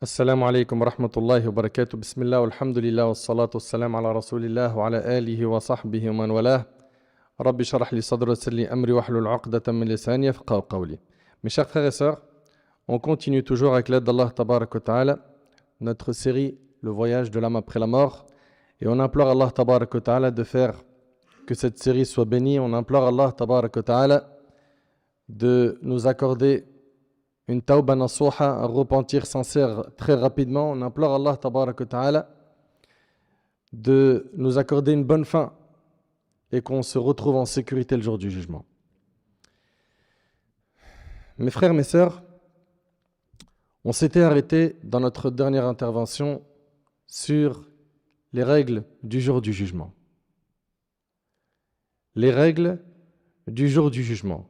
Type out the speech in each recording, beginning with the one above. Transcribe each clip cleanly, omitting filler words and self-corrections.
السلام عليكم ورحمة الله وبركاته. بسم الله والحمد لله والصلاة والسلام على رسول الله وعلى آله وصحبه ومن والاه. رب اشرح لي صدري ويسر لي أمري واحلل عقدة من لساني يفقهوا قولي. Mes chers frères et sœurs, on continue toujours avec l'aide d'Allah Tabarak wa Ta'ala notre série Le voyage de l'âme après la mort, et on implore Allah Tabarak wa Ta'ala de faire que cette série soit bénie. On implore Allah Tabarak wa Ta'ala de nous accorder une tawba nasuha, un repentir sincère très rapidement. On implore Allah Tabarak wa Ta'ala de nous accorder une bonne fin et qu'on se retrouve en sécurité le jour du jugement. Mes frères, mes sœurs, on s'était arrêté dans notre dernière intervention sur les règles du jour du jugement. Les règles du jour du jugement.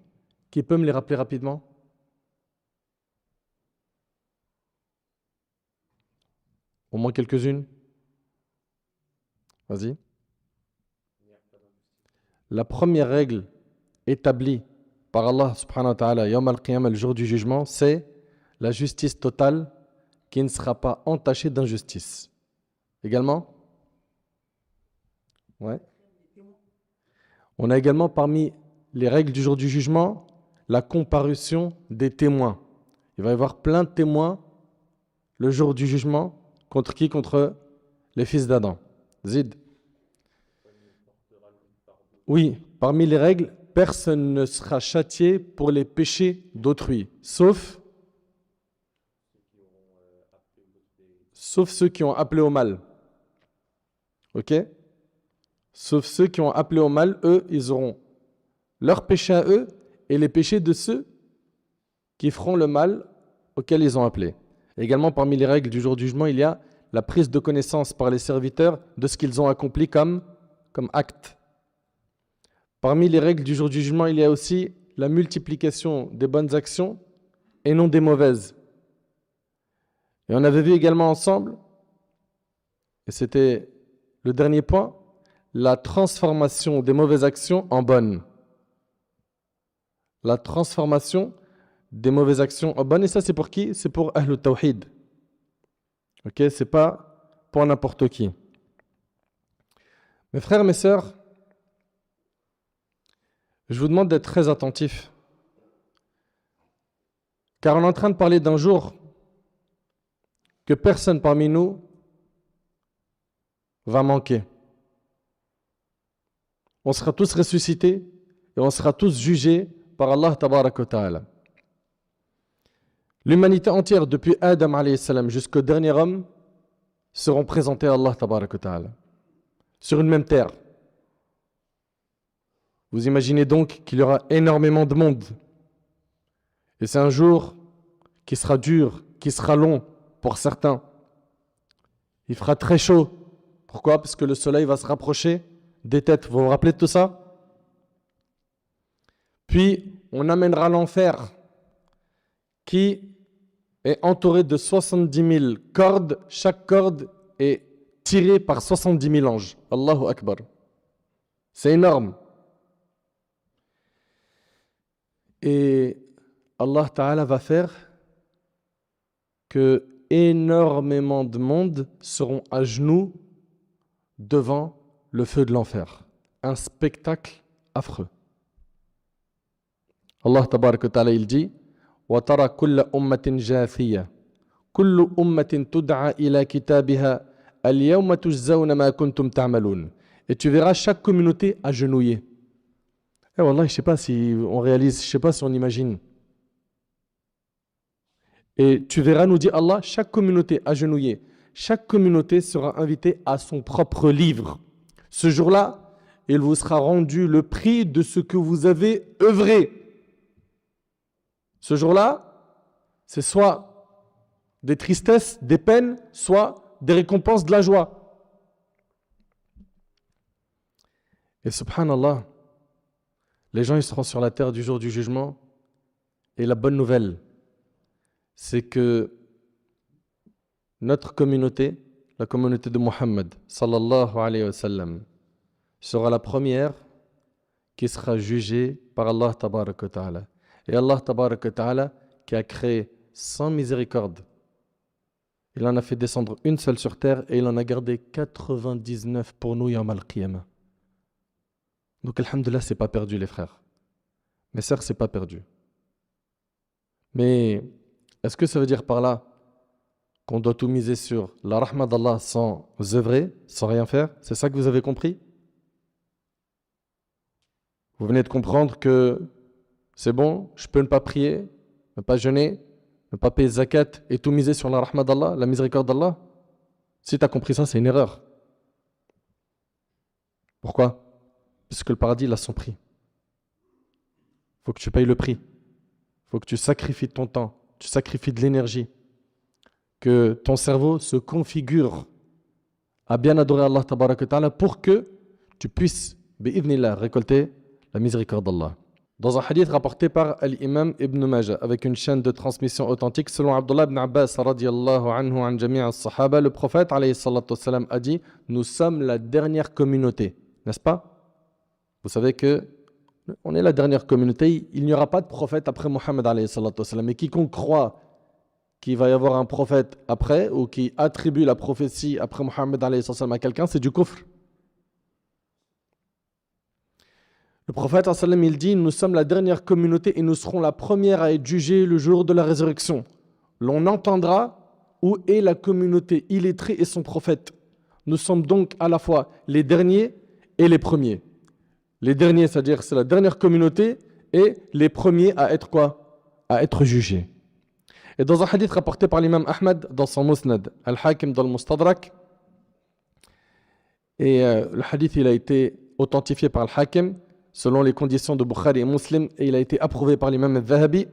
Qui peut me les rappeler rapidement ? Au moins quelques-unes. Vas-y. La première règle établie par Allah subhanahu wa ta'ala, Yawm al-Qiyamah, le jour du jugement, c'est la justice totale qui ne sera pas entachée d'injustice. Également ? Ouais. On a également parmi les règles du jour du jugement la comparution des témoins. Il va y avoir plein de témoins le jour du jugement. Contre qui ? Contre les fils d'Adam. Zid. Oui, parmi les règles, personne ne sera châtié pour les péchés d'autrui, sauf ceux qui ont appelé au mal. Ok ? Sauf ceux qui ont appelé au mal, eux, ils auront leurs péchés à eux et les péchés de ceux qui feront le mal auquel ils ont appelé. Également, parmi les règles du jour du jugement, il y a la prise de connaissance par les serviteurs de ce qu'ils ont accompli comme acte. Parmi les règles du jour du jugement, il y a aussi la multiplication des bonnes actions et non des mauvaises. Et on avait vu également ensemble, et c'était le dernier point, la transformation des mauvaises actions en bonnes. La transformation des mauvaises actions en bonnes. Et ça, c'est pour qui ? C'est pour Ahlul Tawhid. Ok ? C'est pas pour n'importe qui. Mes frères, mes sœurs, je vous demande d'être très attentifs. Car on est en train de parler d'un jour que personne parmi nous va manquer. On sera tous ressuscités et on sera tous jugés par Allah Tabarak wa Ta'ala. L'humanité entière, depuis Adam alayhi salam jusqu'au dernier homme, seront présentés à Allah Tabarak wa Ta'ala sur une même terre. Vous imaginez donc qu'il y aura énormément de monde. Et c'est un jour qui sera dur, qui sera long pour certains. Il fera très chaud. Pourquoi ? Parce que le soleil va se rapprocher des têtes. Vous vous rappelez de tout ça ? Puis, on amènera l'enfer qui est entouré de 70 000 cordes. Chaque corde est tirée par 70 000 anges. Allahu Akbar. C'est énorme. Et Allah Ta'ala va faire que énormément de monde seront à genoux devant le feu de l'enfer. Un spectacle affreux. Allah Tabarak wa Ta'ala, il dit وَتَرَى كُلَّ أُمَّةٍ جَاثِيَةٍ كُلُّ أُمَّةٍ تُدْعَى إِلَى كِتَابِهَا الْيَوْمَ تُجْزَوْنَ مَا كُنْتُمْ تَعْمَلُونَ. Et tu verras chaque communauté agenouillée. Eh wallah, je sais pas si on réalise, je sais pas si on imagine. Et tu verras, nous dit Allah, chaque communauté agenouillée, chaque communauté sera invitée à son propre livre. Ce jour-là, il vous sera rendu le prix de ce que vous avez œuvré. Ce jour-là, c'est soit des tristesses, des peines, soit des récompenses de la joie. Et subhanallah, les gens ils seront sur la terre du jour du jugement. Et la bonne nouvelle, c'est que notre communauté, la communauté de Muhammad, sallallahu alayhi wa sallam, sera la première qui sera jugée par Allah Tabarak wa Ta'ala. Et Allah Tabarak wa Ta'ala qui a créé sans miséricorde Il en a fait descendre une seule sur terre et il en a gardé 99 pour nous, Yawm al-Qiyamah. Donc, alhamdoulilah, c'est pas perdu, les frères. Mes sœurs, c'est pas perdu. Mais est-ce que ça veut dire par là qu'on doit tout miser sur la rahma d'Allah sans œuvrer, sans rien faire? C'est ça que vous avez compris? Vous venez de comprendre que c'est bon, je peux ne pas prier, ne pas jeûner, ne pas payer zakat et tout miser sur la rahma d'Allah, la miséricorde d'Allah? Si tu as compris ça, c'est une erreur. Pourquoi? Puisque le paradis, il a son prix. Il faut que tu payes le prix. Il faut que tu sacrifies ton temps, tu sacrifies de l'énergie, que ton cerveau se configure à bien adorer Allah tabaraka ta'ala pour que tu puisses, bi'idhnillah, récolter la miséricorde d'Allah. Dans un hadith rapporté par l'imam Ibn Majah, avec une chaîne de transmission authentique, selon Abdullah ibn Abbas, radiyallahu anhu, an jami'a as-sahaba, le prophète, alayhi salatu wassalam, a dit « Nous sommes la dernière communauté ». N'est-ce pas? Vous savez que on est la dernière communauté, il n'y aura pas de prophète après Mohammed, alayhi salatu wassalam. Et quiconque croit qu'il va y avoir un prophète après, ou qui attribue la prophétie après Mohammed, alayhi salatu wassalam, à quelqu'un, c'est du kufr. Le prophète il dit « Nous sommes la dernière communauté et nous serons la première à être jugée le jour de la résurrection. L'on entendra où est la communauté illettrée et son prophète. Nous sommes donc à la fois les derniers et les premiers. » Les derniers, c'est-à-dire c'est la dernière communauté, et les premiers à être quoi? À être jugés. Et dans un hadith rapporté par l'imam Ahmad dans son Musnad, Al-Hakim dans le Mustadrak, et le hadith il a été authentifié par Al-Hakim selon les conditions de Bukhari et Muslim, et il a été approuvé par l'imam Al-Zahabi,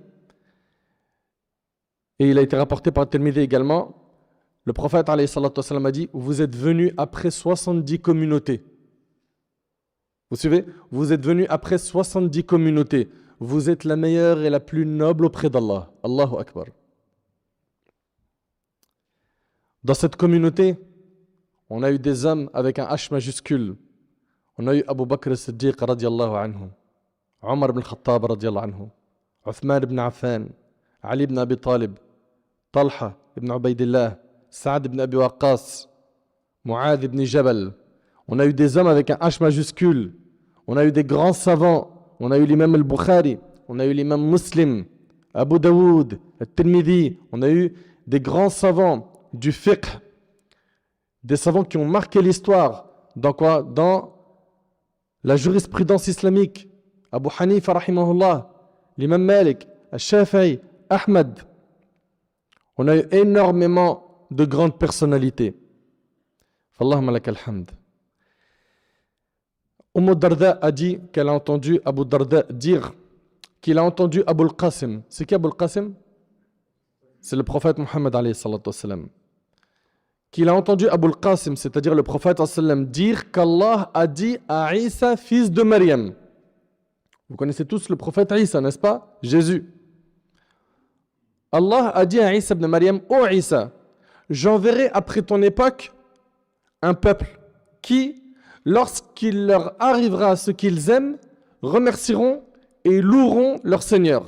et il a été rapporté par Tirmidhi également. Le prophète alayhi salatu wassalam a dit « Vous êtes venus après 70 communautés. » Vous suivez? Vous êtes venus après 70 communautés. Vous êtes la meilleure et la plus noble auprès d'Allah. Allahu Akbar. Dans cette communauté, on a eu des hommes avec un H majuscule. On a eu Abu Bakr as-Siddiq radiallahu anhu, Omar ibn Khattab radiallahu anhu, Uthman ibn Affan, Ali ibn Abi Talib, Talha ibn Ubaydillah, Saad ibn Abi Waqqas, Mu'adh ibn Jabal. On a eu des hommes avec un H majuscule. On a eu des grands savants. On a eu l'imam al-Bukhari. On a eu l'imam Muslim, Abu Daoud, Al-Tirmidhi. On a eu des grands savants du fiqh. Des savants qui ont marqué l'histoire. Dans quoi? Dans la jurisprudence islamique. Abu Hanifa, rahimahullah. L'imam Malik, Al-Shafi'i, Ahmad. On a eu énormément de grandes personnalités. Fallahumma lak al-hamd. Darda a dit qu'elle a entendu Abu Darda dire qu'il a entendu Abu al-Qasim. C'est qui Abu al-Qasim? C'est le prophète Mohammed alayhi salatu wassalam. Qu'il a entendu Abu al-Qasim, c'est-à-dire le prophète sallam, dire qu'Allah a dit à Isa, fils de Maryam. Vous connaissez tous le prophète Isa, n'est-ce pas? Jésus. Allah a dit à Isa ibn Maryam, ô Isa, j'enverrai après ton époque un peuple qui, lorsqu'il leur arrivera ce qu'ils aiment, remercieront et loueront leur Seigneur.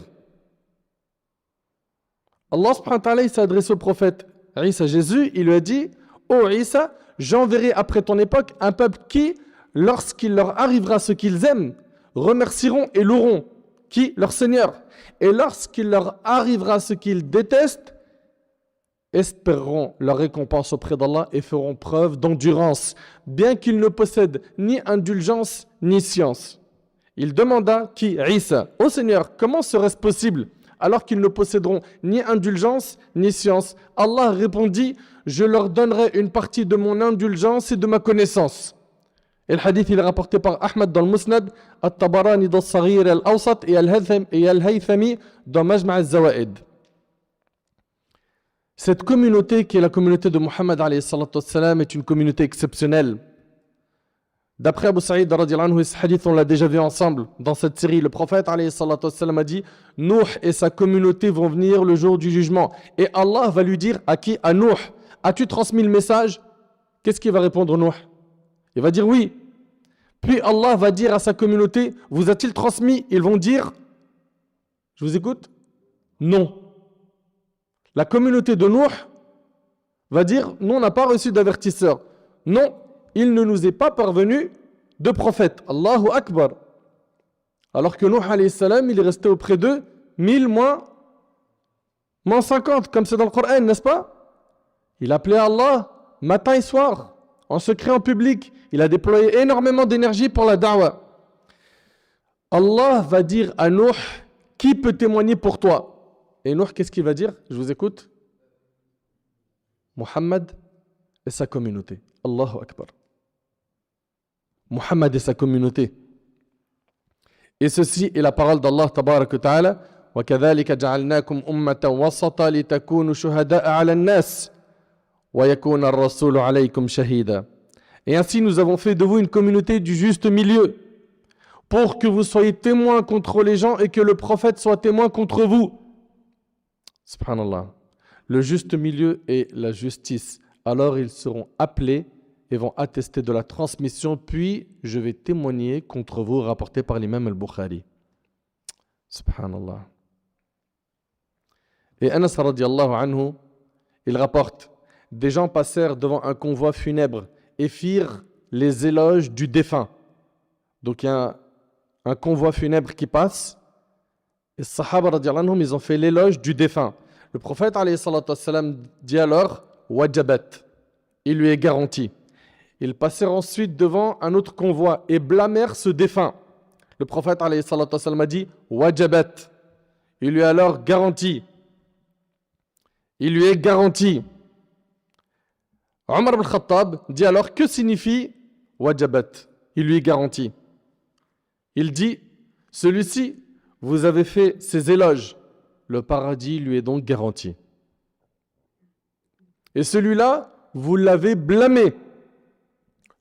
Allah subhanahu wa ta'ala s'est adressé au prophète Isa, Jésus, il lui a dit « Ô Isa, j'enverrai après ton époque un peuple qui, lorsqu'il leur arrivera ce qu'ils aiment, remercieront et loueront qui? Leur Seigneur. Et lorsqu'il leur arrivera ce qu'ils détestent, espéreront leur récompense auprès d'Allah et feront preuve d'endurance, bien qu'ils ne possèdent ni indulgence ni science. » Il demanda qui? Isa. « Ô Seigneur, comment serait-ce possible alors qu'ils ne posséderont ni indulgence ni science ?» Allah répondit « Je leur donnerai une partie de mon indulgence et de ma connaissance. » Et le hadith il est rapporté par Ahmad dans le Musnad, At-Tabarani dans Saghir al-Awsat et Al-Haythami dans Majma' al-Zawaid. Cette communauté qui est la communauté de Muhammad alayhi salatu wassalam est une communauté exceptionnelle. D'après Abu Sa'id radiallahu anhu, ce hadith on l'a déjà vu ensemble dans cette série, le prophète alayhi salatu wassalam a dit « Nuh et sa communauté vont venir le jour du jugement. » Et Allah va lui dire à qui? À Nuh. « As-tu transmis le message ?» Qu'est-ce qu'il va répondre Nuh? Il va dire oui. Puis Allah va dire à sa communauté « Vous a-t-il transmis ?» Ils vont dire « Je vous écoute ?» Non. La communauté de Nuh va dire, nous on n'a pas reçu d'avertisseur. Non, il ne nous est pas parvenu de prophète. Allahu Akbar. Alors que Nuh alayhi salam, il est resté auprès d'eux 1000 moins 50, comme c'est dans le Coran, n'est-ce pas? Il appelait Allah matin et soir, en secret, en public. Il a déployé énormément d'énergie pour la da'wah. Allah va dire à Nuh, qui peut témoigner pour toi? Et Nuh, qu'est-ce qu'il va dire? Je vous écoute. Muhammad et sa communauté. Allahu Akbar. Muhammad et sa communauté. Et ceci est la parole d'Allah tabaraka wa ta'ala. وَكَذَلِكَ جَعَلْنَاكُمْ أُمَّةً وَسَطًا لِتَكُونُوا شُهَدَاءَ عَلَى النَّاسِ وَيَكُونَ الرَّسُولُ عَلَيْكُمْ شَهِيدًا. Et ainsi nous avons fait de vous une communauté du juste milieu, pour que vous soyez témoins contre les gens et que le prophète soit témoin contre vous. Subhanallah. Le juste milieu est la justice. Alors ils seront appelés et vont attester de la transmission, puis je vais témoigner contre vous, rapporté par l'imam al-Bukhari. Subhanallah. Et Anas radiallahu anhu, il rapporte, des gens passèrent devant un convoi funèbre et firent les éloges du défunt. Donc il y a un convoi funèbre qui passe, et les Sahaba radiallahu anhum, ils ont fait l'éloge du défunt. Le prophète alayhi salatu wassalam dit alors, wajabat, il lui est garanti. Ils passèrent ensuite devant un autre convoi et blâmèrent ce défunt. Le prophète alayhi salatu wassalam a dit, wajabat, il lui est alors garanti. Il lui est garanti. Omar ibn Khattab dit alors, que signifie wajabat? Il lui est garanti. Il dit, celui-ci, vous avez fait ses éloges, le paradis lui est donc garanti. Et celui-là, vous l'avez blâmé,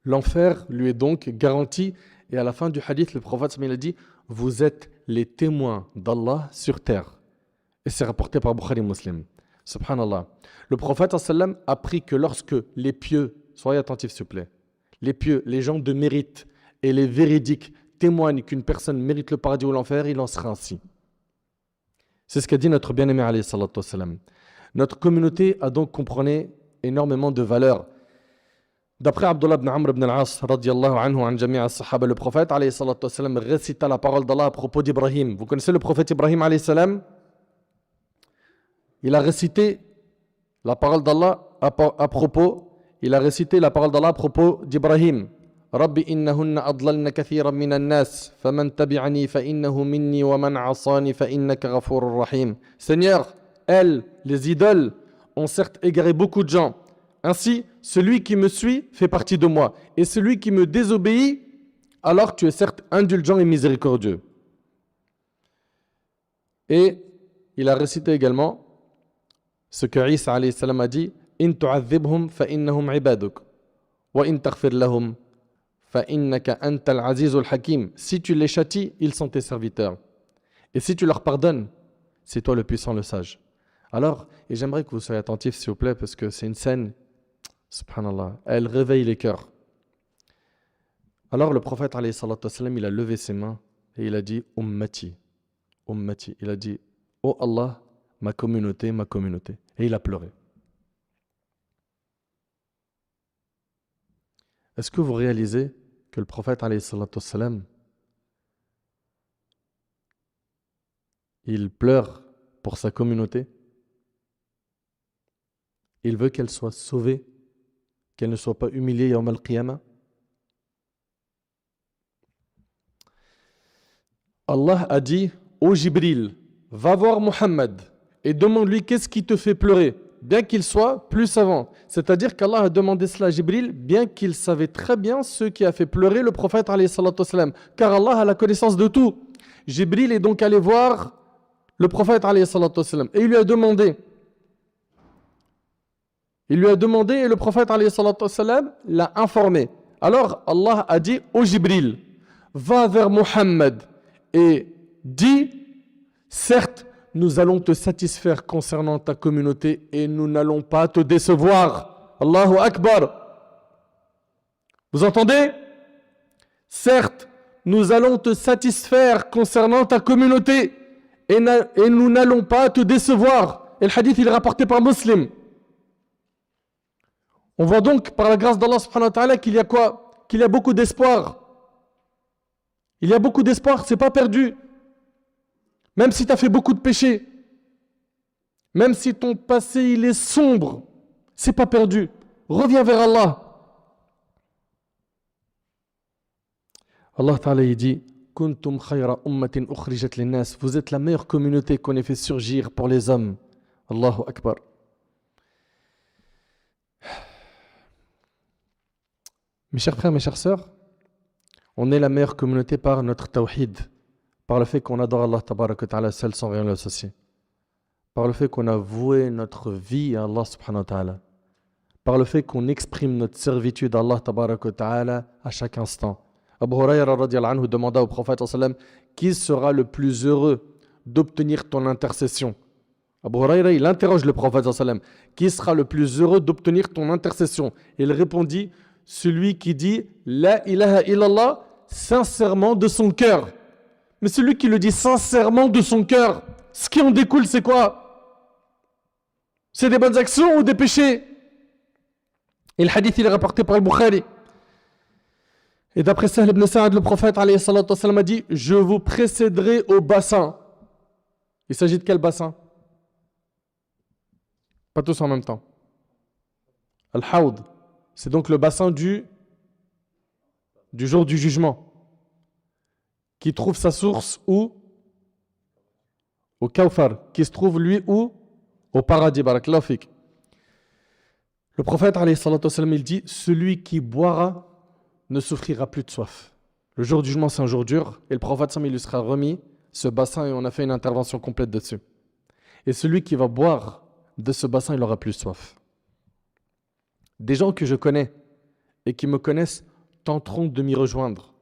l'enfer lui est donc garanti. Et à la fin du hadith, le prophète il a dit, vous êtes les témoins d'Allah sur terre. Et c'est rapporté par Bukhari Muslim. Subhanallah. Le prophète sallam a appris que lorsque les pieux, soyez attentifs s'il vous plaît, les pieux, les gens de mérite et les véridiques témoignent qu'une personne mérite le paradis ou l'enfer, il en sera ainsi. C'est ce qu'a dit notre bien-aimé alayhi salatu wassalam. Notre communauté a donc compris énormément de valeurs. D'après Abdullah ibn Amr ibn al-As, radiyallahu anhu, an jami'a as-sahaba, le prophète alayhi salatu wassalam récita la parole d'Allah à propos d'Ibrahim. Vous connaissez le prophète Ibrahim alayhi salam? Il a récité la parole d'Allah à propos, d'Ibrahim. Rabbi innahunna adlalna kathiran minan nas, faman tabi'ani fa innahu minni wa man 'asani fa innaka ghafurur rahim. Seigneur, elles, les idoles, ont certes égaré beaucoup de gens. Ainsi, celui qui me suit fait partie de moi, et celui qui me désobéit, alors tu es certes indulgent et miséricordieux. Et il a récité également ce que Isa alayhi salam a dit, in tu'adhibhum fa innahum ibaduk wa in taghfir lahum fa innaka antal azizul hakim. Si tu les châties, ils sont tes serviteurs. Et si tu leur pardonnes, c'est toi le puissant, le sage. Alors, et j'aimerais que vous soyez attentifs s'il vous plaît, parce que c'est une scène, subhanallah, elle réveille les cœurs. Alors le prophète alayhi salatu wassalam, il a levé ses mains et il a dit ummati, ummati. Il a dit, oh Allah, ma communauté, ma communauté. Et il a pleuré. Est-ce que vous réalisez que le prophète alayhi salatu wassalam, il pleure pour sa communauté? Il veut qu'elle soit sauvée, qu'elle ne soit pas humiliée yawm al-qiyamah. Allah a dit, ô Jibril, va voir Muhammad et demande-lui qu'est-ce qui te fait pleurer, bien qu'il soit plus savant. C'est-à-dire qu'Allah a demandé cela à Jibril, bien qu'il savait très bien ce qui a fait pleurer le prophète alayhi salatu wassalam, car Allah a la connaissance de tout. Jibril est donc allé voir le prophète alayhi salatu wassalam et il lui a demandé. Et le prophète alayhi salatu wassalam l'a informé. Alors Allah a dit au Jibril, va vers Muhammad et dis, certes, nous allons te satisfaire concernant ta communauté et nous n'allons pas te décevoir. Allahu Akbar. Vous entendez? Certes, nous allons te satisfaire concernant ta communauté et nous n'allons pas te décevoir. Et le hadith, il est rapporté par Muslim. On voit donc par la grâce d'Allah subhanahu wa ta'ala qu'il y a quoi? Qu'il y a beaucoup d'espoir. Il y a beaucoup d'espoir, c'est pas perdu. Même si tu as fait beaucoup de péchés, même si ton passé il est sombre, c'est pas perdu. Reviens vers Allah. Allah Ta'ala il dit Kuntum khayra ummatin ukhrijat linnas. Vous êtes la meilleure communauté qu'on ait fait surgir pour les hommes. Allahu Akbar. Mes chers frères, mes chères sœurs, on est la meilleure communauté par notre tawhid, par le fait qu'on adore Allah Tabaraka Ta'ala seul sans rien l'associer, par le fait qu'on a voué notre vie à Allah Subhanahu wa Ta'ala, par le fait qu'on exprime notre servitude à Allah Tabaraka Ta'ala à chaque instant. Abu Hurayra radiyallahu anhu demanda au prophète sallam qui sera le plus heureux d'obtenir ton intercession. Abu Hurayra il interroge le prophète sallam qui sera le plus heureux d'obtenir ton intercession. Il répondit celui qui dit la ilaha illallah sincèrement de son cœur. Mais celui qui le dit sincèrement de son cœur, ce qui en découle c'est quoi? C'est des bonnes actions ou des péchés? Et le hadith il est rapporté par le Bukhari. Et d'après Sahl ibn Sa'ad, le prophète alayhi salatu wassalam, a dit je vous précéderai au bassin. Il s'agit de quel bassin? Pas tous en même temps. Al-Hawd, c'est donc le bassin du jour du jugement, qui trouve sa source où? Au Kawthar, qui se trouve lui où? Au paradis, barakallahu fik. Le prophète alayhi salatu wassalam, il dit celui qui boira ne souffrira plus de soif. Le jour du jugement, c'est un jour dur, et le prophète il lui sera remis ce bassin et on a fait une intervention complète dessus. Et celui qui va boire de ce bassin, il aura plus soif. Des gens que je connais et qui me connaissent tenteront de m'y rejoindre,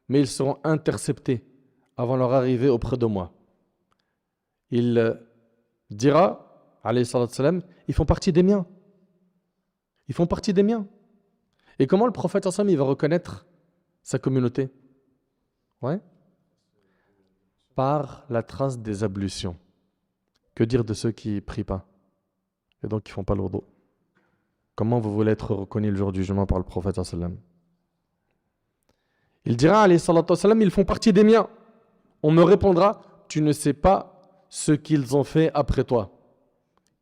mais ils seront interceptés avant leur arrivée auprès de moi. Il dira, alayhi salatu salam, ils font partie des miens. Ils font partie des miens. Et comment le prophète il va reconnaître sa communauté? Ouais. Par la trace des ablutions. Que dire de ceux qui ne prient pas et donc qui ne font pas l'ourdo? Comment vous voulez être reconnu le jour du jugement par le prophète? Il dira, alayhi salatu wassalam, ils font partie des miens. On me répondra, tu ne sais pas ce qu'ils ont fait après toi.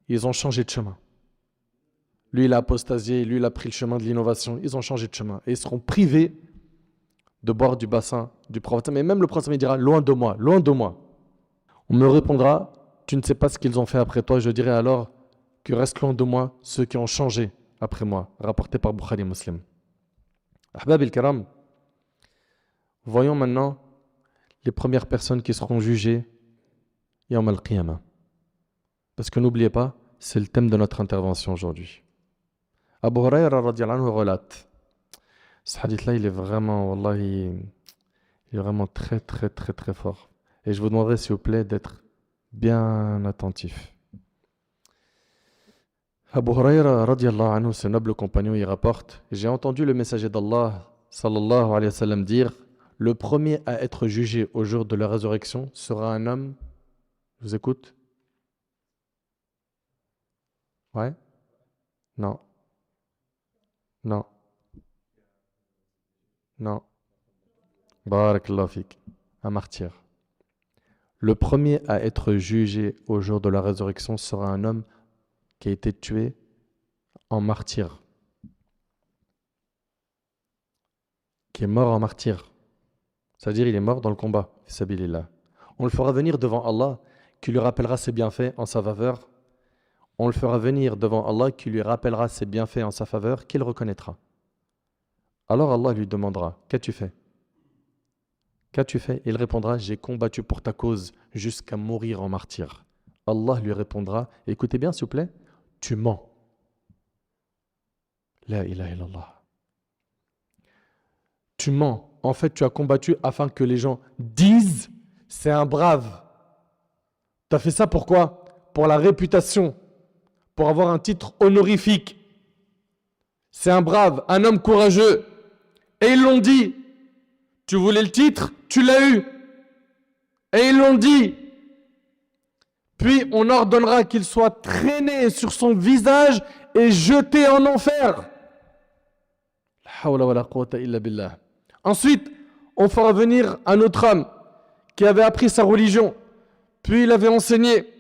Ils ont changé de chemin. Lui, il a apostasié, lui, il a pris le chemin de l'innovation. Ils ont changé de chemin. Et ils seront privés de boire du bassin du prophète. Mais même le prophète dira, loin de moi, loin de moi. On me répondra, tu ne sais pas ce qu'ils ont fait après toi. Je dirai alors que reste loin de moi ceux qui ont changé après moi. Rapporté par Bukhari Muslim. Ahbab el-Karam, voyons maintenant les premières personnes qui seront jugées Yawm al-Qiyamah. Parce que n'oubliez pas, c'est le thème de notre intervention aujourd'hui. Abu Hurayra radiyallahu anhu relate. Ce hadith-là, il est vraiment, wallahi, il est vraiment très, très, très, très fort. Et je vous demanderai, s'il vous plaît, d'être bien attentif. Abu Hurayra radiyallahu anhu, ce noble compagnon, il rapporte j'ai entendu le messager d'Allah, sallallahu alayhi wa sallam, dire le premier à être jugé au jour de la résurrection sera un homme. Je vous écoute? Ouais? Non. Non. Non. Barakallahu fik. Un martyr. Le premier à être jugé au jour de la résurrection sera un homme qui a été tué en martyr. Qui est mort en martyr. C'est-à-dire il est mort dans le combat. Fisabilillah. On le fera venir devant Allah qui lui rappellera ses bienfaits en sa faveur. On le fera venir devant Allah qui lui rappellera ses bienfaits en sa faveur, qu'il reconnaîtra. Alors Allah lui demandera, qu'as-tu fait? Qu'as-tu fait? Il répondra, j'ai combattu pour ta cause jusqu'à mourir en martyr. Allah lui répondra, écoutez bien s'il vous plaît, tu mens. La ilaha illallah. Tu mens. En fait, tu as combattu afin que les gens disent, c'est un brave. Tu as fait ça pourquoi? Pour la réputation. Pour avoir un titre honorifique. C'est un brave, un homme courageux. Et ils l'ont dit. Tu voulais le titre, tu l'as eu. Et ils l'ont dit. Puis on ordonnera qu'il soit traîné sur son visage et jeté en enfer. Hawla wa la quwwata illa billah. Ensuite, on fera venir un autre homme qui avait appris sa religion, puis il avait enseigné,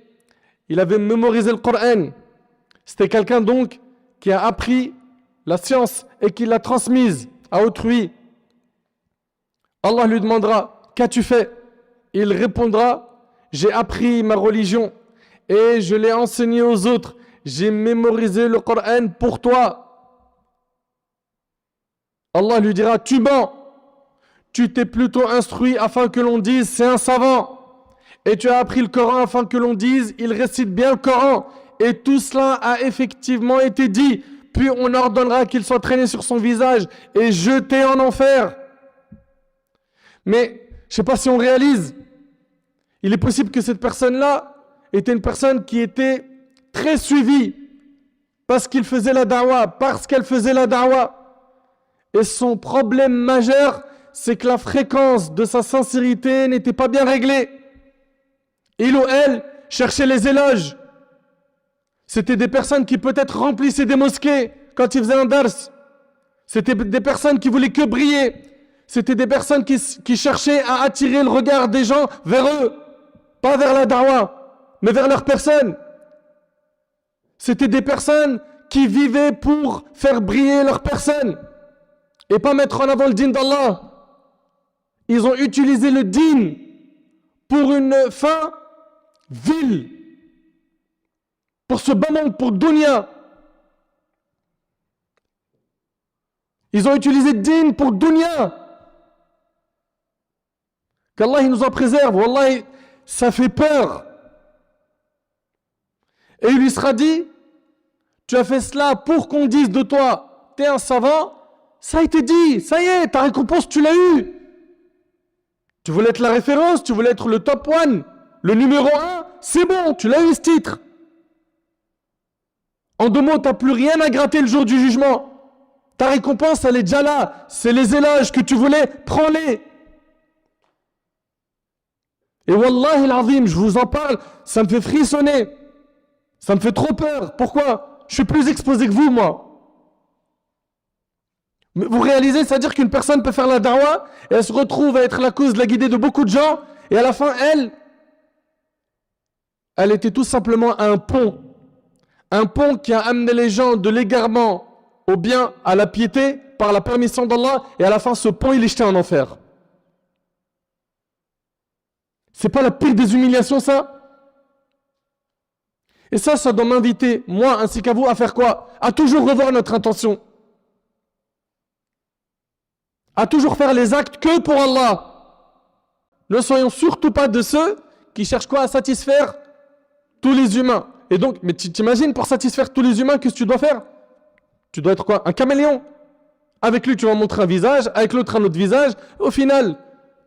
il avait mémorisé le Coran. C'était quelqu'un donc qui a appris la science et qui l'a transmise à autrui. Allah lui demandera, qu'as-tu fait? Il répondra, j'ai appris ma religion et je l'ai enseignée aux autres. J'ai mémorisé le Coran pour toi. Allah lui dira, tu mens. Tu t'es plutôt instruit afin que l'on dise, c'est un savant. Et tu as appris le Coran afin que l'on dise, il récite bien le Coran. Et tout cela a effectivement été dit. Puis on ordonnera qu'il soit traîné sur son visage et jeté en enfer. Mais je ne sais pas si on réalise. Il est possible que cette personne-là était une personne qui était très suivie parce qu'il faisait la da'wah, parce qu'elle faisait la da'wah. Et son problème majeur, c'est que la fréquence de sa sincérité n'était pas bien réglée. Il ou elle cherchait les éloges. C'était des personnes qui peut-être remplissaient des mosquées quand ils faisaient un dars. C'était des personnes qui voulaient que briller. C'était des personnes qui cherchaient à attirer le regard des gens vers eux. Pas vers la da'wah, mais vers leur personne. C'était des personnes qui vivaient pour faire briller leur personne et pas mettre en avant le din d'Allah. Ils ont utilisé le din pour une fin vile, pour ce bas monde, pour dunya. Ils ont utilisé le din pour dunya. Qu'Allah il nous en préserve. Wallah, ça fait peur. Et il lui sera dit, tu as fait cela pour qu'on dise de toi, t'es un savant. Ça a été dit, ça y est, ta récompense, tu l'as eue. Tu voulais être la référence, tu voulais être le top one, le numéro 1, c'est bon, tu l'as eu ce titre. En 2 mots, tu n'as plus rien à gratter le jour du jugement. Ta récompense, elle est déjà là. C'est les éloges que tu voulais, prends-les. Et wallahi l'azim, je vous en parle, ça me fait frissonner. Ça me fait trop peur. Pourquoi? Je suis plus exposé que vous, moi. Mais vous réalisez, c'est-à-dire qu'une personne peut faire la da'wah et elle se retrouve à être la cause de la guidée de beaucoup de gens et à la fin, elle était tout simplement un pont. Un pont qui a amené les gens de l'égarement au bien, à la piété, par la permission d'Allah, et à la fin, ce pont, il est jeté en enfer. C'est pas la pire des humiliations, ça? Et ça doit m'inviter, moi ainsi qu'à vous, à faire quoi? À toujours revoir notre intention. À toujours faire les actes que pour Allah. Ne soyons surtout pas de ceux qui cherchent quoi? À satisfaire tous les humains. Et donc, mais tu t'imagines, pour satisfaire tous les humains, qu'est-ce que tu dois faire? Tu dois être quoi? Un caméléon. Avec lui, tu vas montrer un visage, avec l'autre, un autre visage. Au final,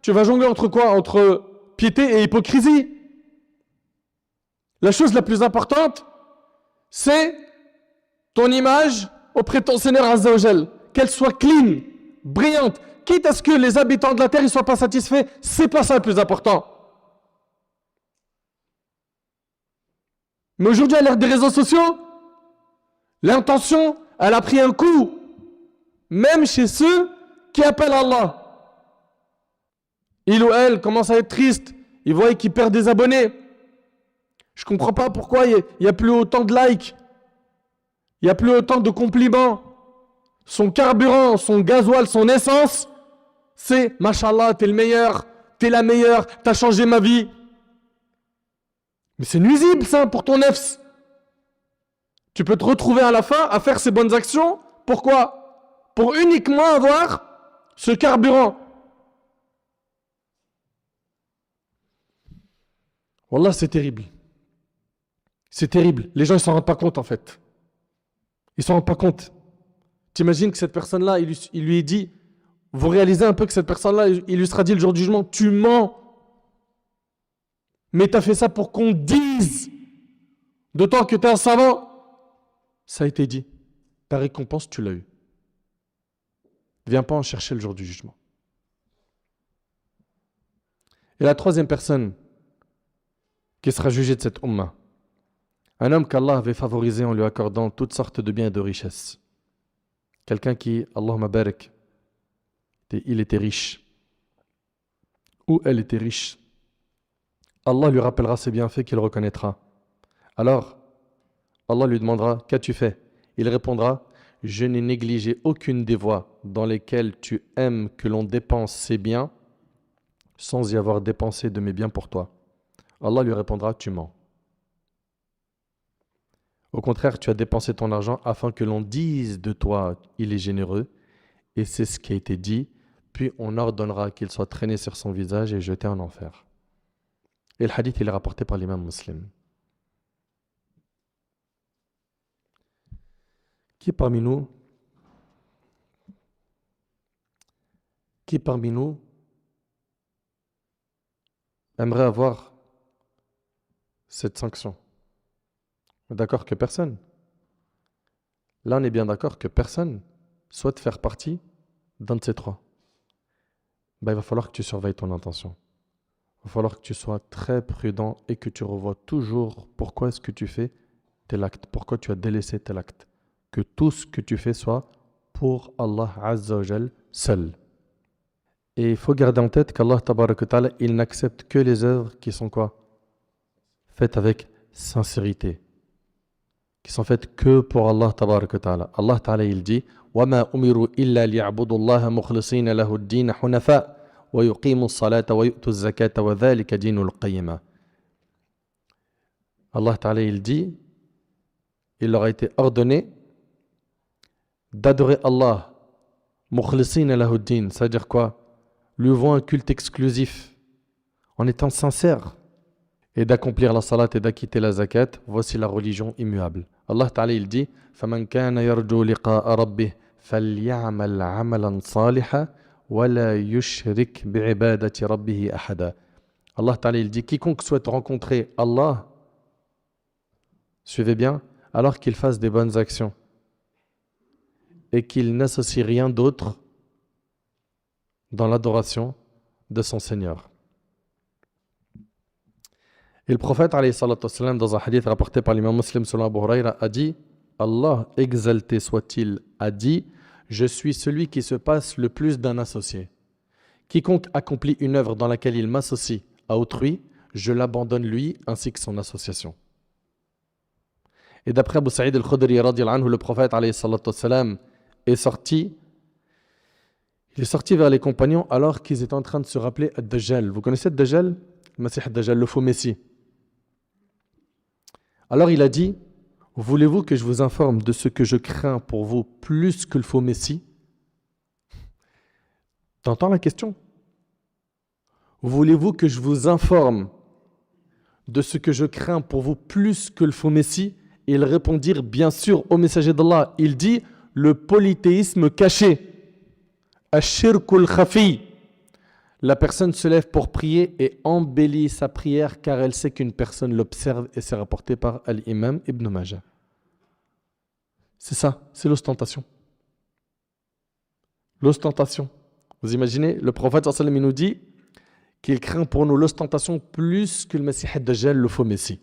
tu vas jongler entre quoi? Entre piété et hypocrisie. La chose la plus importante, c'est ton image auprès de ton Seigneur Azza wa Jal. Qu'elle soit clean, brillante. Quitte à ce que les habitants de la terre ne soient pas satisfaits, c'est pas ça le plus important. Mais aujourd'hui, à l'ère des réseaux sociaux, l'intention, elle a pris un coup. Même chez ceux qui appellent Allah. Il ou elle commence à être triste. Ils voient qu'ils perdent des abonnés. Je ne comprends pas pourquoi il n'y a plus autant de likes. Il n'y a plus autant de compliments. Son carburant, son gasoil, son essence, c'est « Mashallah, t'es le meilleur, t'es la meilleure, t'as changé ma vie ». Mais c'est nuisible ça pour ton nefs. Tu peux te retrouver à la fin à faire ces bonnes actions. Pourquoi? Pour uniquement avoir ce carburant. Wallah, c'est terrible. C'est terrible. Les gens, ils ne s'en rendent pas compte en fait. Ils ne s'en rendent pas compte. T'imagines que cette personne-là, il lui est dit, vous réalisez un peu que cette personne-là, il lui sera dit le jour du jugement, tu mens. Mais tu as fait ça pour qu'on dise de toi que tu es un savant. Ça a été dit. Ta récompense, tu l'as eue. Viens pas en chercher le jour du jugement. Et la troisième personne qui sera jugée de cette umma, un homme qu'Allah avait favorisé en lui accordant toutes sortes de biens et de richesses. Quelqu'un qui, Allahumma barik, il était riche. Ou elle était riche. Allah lui rappellera ses bienfaits qu'il reconnaîtra. Alors, Allah lui demandera, qu'as-tu fait? Il répondra, je n'ai négligé aucune des voies dans lesquelles tu aimes que l'on dépense ses biens sans y avoir dépensé de mes biens pour toi. Allah lui répondra, tu mens. Au contraire, tu as dépensé ton argent afin que l'on dise de toi, il est généreux, et c'est ce qui a été dit, puis on ordonnera qu'il soit traîné sur son visage et jeté en enfer. Et le hadith, il est rapporté par l'imam Muslim. Qui parmi nous aimerait avoir cette sanction? D'accord que personne. Là, on est bien d'accord que personne souhaite faire partie d'un de ces trois. Il va falloir que tu surveilles ton intention. Il va falloir que tu sois très prudent et que tu revoies toujours pourquoi est-ce que tu fais tel acte, pourquoi tu as délaissé tel acte. Que tout ce que tu fais soit pour Allah Azza wa Jal seul. Et il faut garder en tête qu'Allah Tabarak wa Ta'ala, il n'accepte que les œuvres qui sont quoi? Faites avec sincérité. Qui sont faites que pour Allah Tabarak wa Ta'ala. Allah Ta'ala il dit وَمَا أُمِرُوا إِلَّا لِيَعْبُدُوا اللَّهَ مُخْلِصِينَ لَهُ الدِّينَ حُنَفَاءَ وَيُقِيمُوا الصَّلَاةَ وَيُؤْتُوا الزَّكَاةَ وَذَلِكَ دِينُ الْقَيِّمَةِ. Allah Ta'ala il dit, il leur a été ordonné d'adorer Allah mukhlisina lahuddin, c'est-à-dire quoi? Lui vouant un culte exclusif en étant sincère et d'accomplir la salat et d'acquitter la zakat. Voici la religion immuable. Allah Ta'ala il dit فَمَنْ كَانَ يَرْجُو لِقَاءَ رَبِّهِ فَلْيَعْمَلْ عَمَلًا صَالِحًا وَلَا يُشْرِكْ بِعِبَادَةِ رَبِّهِ أَحَدًا. Allah Ta'ala il dit quiconque souhaite rencontrer Allah, suivez bien, alors qu'il fasse des bonnes actions et qu'il n'associe rien d'autre dans l'adoration de son Seigneur. Et le prophète, alayhi salatu wassalam, dans un hadith rapporté par l'imam Muslim selon Abu Huraira, a dit, Allah, exalté soit-il, a dit, je suis celui qui se passe le plus d'un associé. Quiconque accomplit une œuvre dans laquelle il m'associe à autrui, je l'abandonne lui ainsi que son association. Et d'après Abu Sa'id al-Khudri, radiyallahu anhu, le prophète, alayhi salatu wassalam, il est sorti vers les compagnons alors qu'ils étaient en train de se rappeler Ad-Dajjal. Vous connaissez Ad-Dajjal? Le Masih Ad-Dajjal, le faux Messie. Alors il a dit, voulez-vous que je vous informe de ce que je crains pour vous plus que le faux Messie? T'entends la question? Voulez-vous que je vous informe de ce que je crains pour vous plus que le faux Messie? Et ils répondirent, bien sûr, au messager d'Allah. Il dit, le polythéisme caché, Ash-shirkul khafi. La personne se lève pour prier et embellit sa prière car elle sait qu'une personne l'observe, et c'est rapporté par Al-Imam Ibn Majah. C'est ça, c'est l'ostentation. L'ostentation. Vous imaginez, le prophète sallallahu alayhi wa sallam, il nous dit qu'il craint pour nous l'ostentation plus que le Messie Ad-Dajjal, le faux Messie.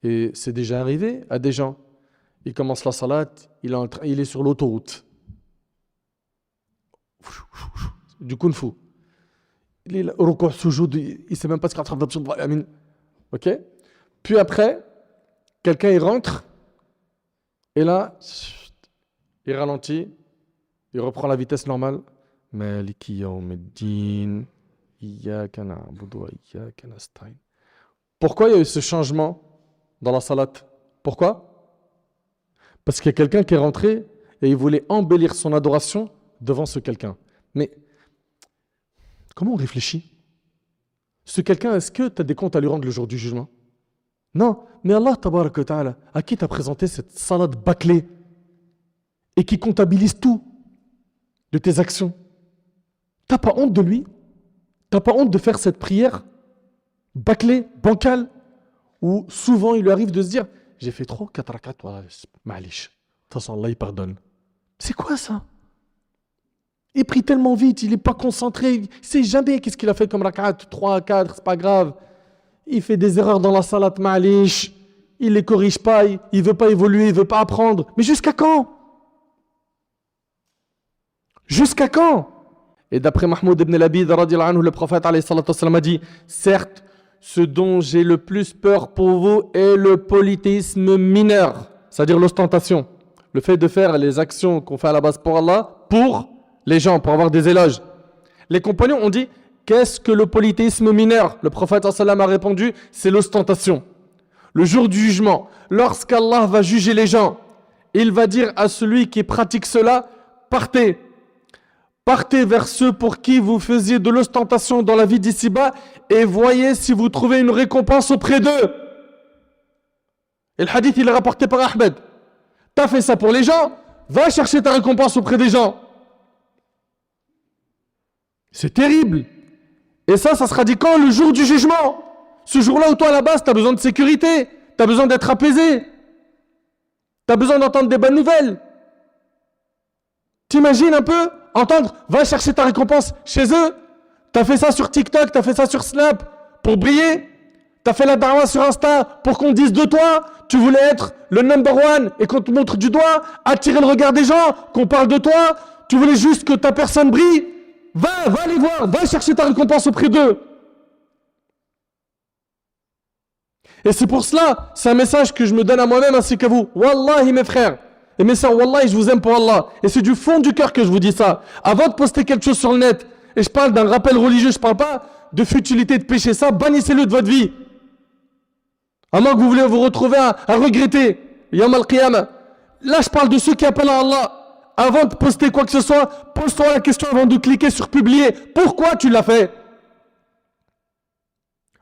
Et c'est déjà arrivé à des gens. Il commence la salat, il est sur l'autoroute. Du kung-fu. Il est au ruku' sujoud, il ne sait même pas ce qu'il est en train de faire. Ok? Puis après, quelqu'un il rentre, et là, il ralentit, il reprend la vitesse normale. Maliki yawmiddin, iyyaka na'budu wa iyyaka nasta'in. Pourquoi il y a eu ce changement dans la salat? Pourquoi? Parce qu'il y a quelqu'un qui est rentré et il voulait embellir son adoration devant ce quelqu'un. Mais comment on réfléchit? Ce quelqu'un, est-ce que tu as des comptes à lui rendre le jour du jugement? Non, mais Allah tabarak wa ta'ala, à qui t'as présenté cette salade bâclée et qui comptabilise tout de tes actions? T'as pas honte de lui? T'as pas honte de faire cette prière bâclée, bancale, où souvent il lui arrive de se dire j'ai fait trop 4 rakats, ma'alish. De toute façon, Allah il pardonne. C'est quoi ça? Il prie tellement vite, il n'est pas concentré, il ne sait jamais qu'est-ce qu'il a fait comme rakat, 3, 4, c'est pas grave. Il fait des erreurs dans la salat, ma'alish. il les corrige pas, il veut pas évoluer, il veut pas apprendre. Mais jusqu'à quand? Jusqu'à quand? Et d'après Mahmoud ibn Labid, radiallahu anhu, le prophète alayhi salatu wassalam, a dit, certes, ce dont j'ai le plus peur pour vous est le polythéisme mineur, c'est-à-dire l'ostentation. Le fait de faire les actions qu'on fait à la base pour Allah, pour les gens, pour avoir des éloges. Les compagnons ont dit, qu'est-ce que le polythéisme mineur? Le prophète sallallahu alayhi wa sallam a répondu, c'est l'ostentation. Le jour du jugement, lorsqu'Allah va juger les gens, il va dire à celui qui pratique cela, partez. Partez vers ceux pour qui vous faisiez de l'ostentation dans la vie d'ici-bas et voyez si vous trouvez une récompense auprès d'eux. Et le hadith, il est rapporté par Ahmed. T'as fait ça pour les gens, va chercher ta récompense auprès des gens. C'est terrible. Et ça sera dit quand? Le jour du jugement. Ce jour-là où toi, à la base, tu as besoin de sécurité, tu as besoin d'être apaisé, tu as besoin d'entendre des bonnes nouvelles. T'imagines un peu? Entendre, va chercher ta récompense chez eux. Tu as fait ça sur TikTok, tu as fait ça sur Snap pour briller. Tu as fait la da'wah sur Insta pour qu'on dise de toi. Tu voulais être le number one et qu'on te montre du doigt, attirer le regard des gens, qu'on parle de toi. Tu voulais juste que ta personne brille. Va les voir, va chercher ta récompense auprès d'eux. Et c'est pour cela, c'est un message que je me donne à moi-même ainsi qu'à vous. Wallahi mes frères et mes sœurs, wallahi je vous aime pour Allah. Et c'est du fond du cœur que je vous dis ça. Avant de poster quelque chose sur le net, et je parle d'un rappel religieux, je ne parle pas de futilité, de péché, ça, bannissez-le de votre vie. À moins que vous voulez vous retrouver à regretter. Yawm al-Qiyamah. Là je parle de ceux qui appellent à Allah. Avant de poster quoi que ce soit, pose-toi la question avant de cliquer sur publier. Pourquoi tu l'as fait?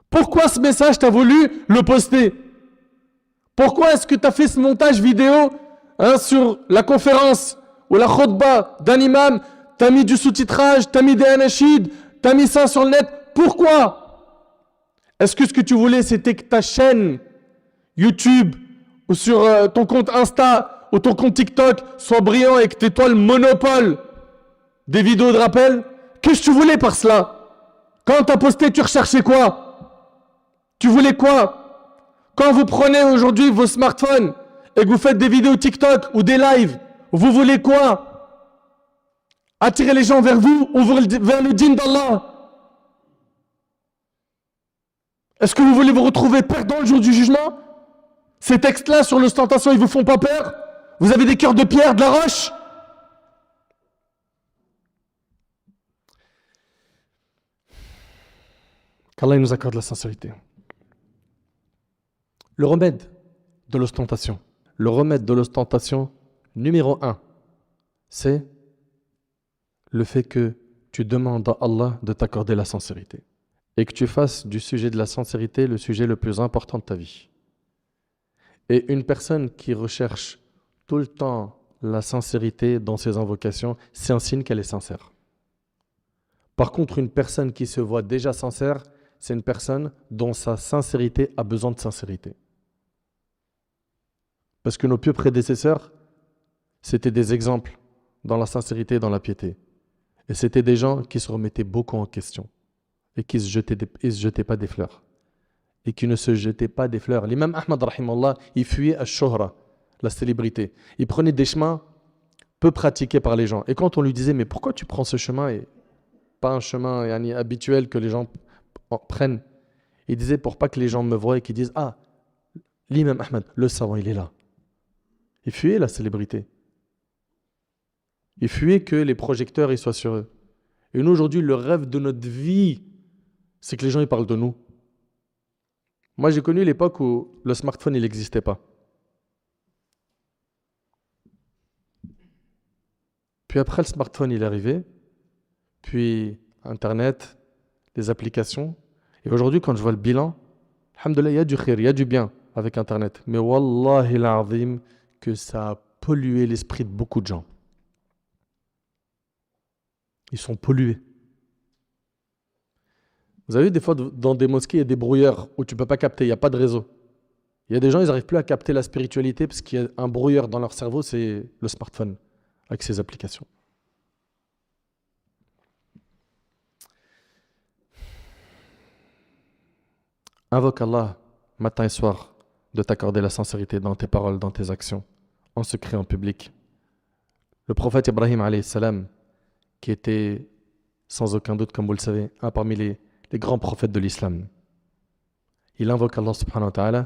Pourquoi ce message t'as voulu le poster? Pourquoi est-ce que tu as fait ce montage vidéo sur la conférence ou la khutbah d'un imam? T'as mis du sous-titrage, t'as mis des anachid, t'as mis ça sur le net. Pourquoi? Est-ce que ce que tu voulais c'était que ta chaîne YouTube ou sur ton compte Insta ou ton compte TikTok soit brillant et que t'aies toi le monopole des vidéos de rappel? Qu'est-ce que tu voulais par cela? Quand t'as posté, tu recherchais quoi? Tu voulais quoi? Quand vous prenez aujourd'hui vos smartphones et que vous faites des vidéos TikTok ou des lives, vous voulez quoi? Attirer les gens vers vous ou vers le dîn d'Allah? Est-ce que vous voulez vous retrouver perdant le jour du jugement? Ces textes-là sur l'ostentation, ils vous font pas peur? Vous avez des cœurs de pierre, de la roche? Qu'Allah nous accorde la sincérité. Le remède de l'ostentation. Le remède de l'ostentation, numéro 1, c'est le fait que tu demandes à Allah de t'accorder la sincérité. Et que tu fasses du sujet de la sincérité le sujet le plus important de ta vie. Et une personne qui recherche tout le temps la sincérité dans ses invocations, c'est un signe qu'elle est sincère. Par contre, une personne qui se voit déjà sincère, c'est une personne dont sa sincérité a besoin de sincérité. Parce que nos pieux prédécesseurs, c'était des exemples dans la sincérité et dans la piété. Et c'était des gens qui se remettaient beaucoup en question et qui ne se jetaient pas des fleurs. Et qui ne se jetaient pas des fleurs. L'imam Ahmad, rahimallah, il fuyait à Shohra, la célébrité. Il prenait des chemins peu pratiqués par les gens. Et quand on lui disait, mais pourquoi tu prends ce chemin et pas un chemin habituel que les gens prennent? Il disait, pour pas que les gens me voient et qu'ils disent, ah, l'imam Ahmad, le savant, il est là. Il fuyait la célébrité. Il fuyait que les projecteurs ils soient sur eux. Et nous, aujourd'hui, le rêve de notre vie, c'est que les gens ils parlent de nous. Moi, j'ai connu l'époque où le smartphone, il n'existait pas. Puis après, le smartphone, il est arrivé. Puis Internet, les applications. Et aujourd'hui, quand je vois le bilan, alhamdoulilah, il y a du khir, il y a du bien avec Internet. Mais wallahi l'azim, que ça a pollué l'esprit de beaucoup de gens. Ils sont pollués. Vous avez vu, des fois, dans des mosquées, il y a des brouilleurs où tu ne peux pas capter, il n'y a pas de réseau. Il y a des gens, ils n'arrivent plus à capter la spiritualité parce qu'il y a un brouilleur dans leur cerveau, c'est le smartphone, avec ses applications. Invoque Allah, matin et soir, de t'accorder la sincérité dans tes paroles, dans tes actions, en secret, en public. Le prophète Ibrahim alayhi salam, qui était sans aucun doute, comme vous le savez, un parmi les grands prophètes de l'islam, il invoque Allah subhanahu wa ta'ala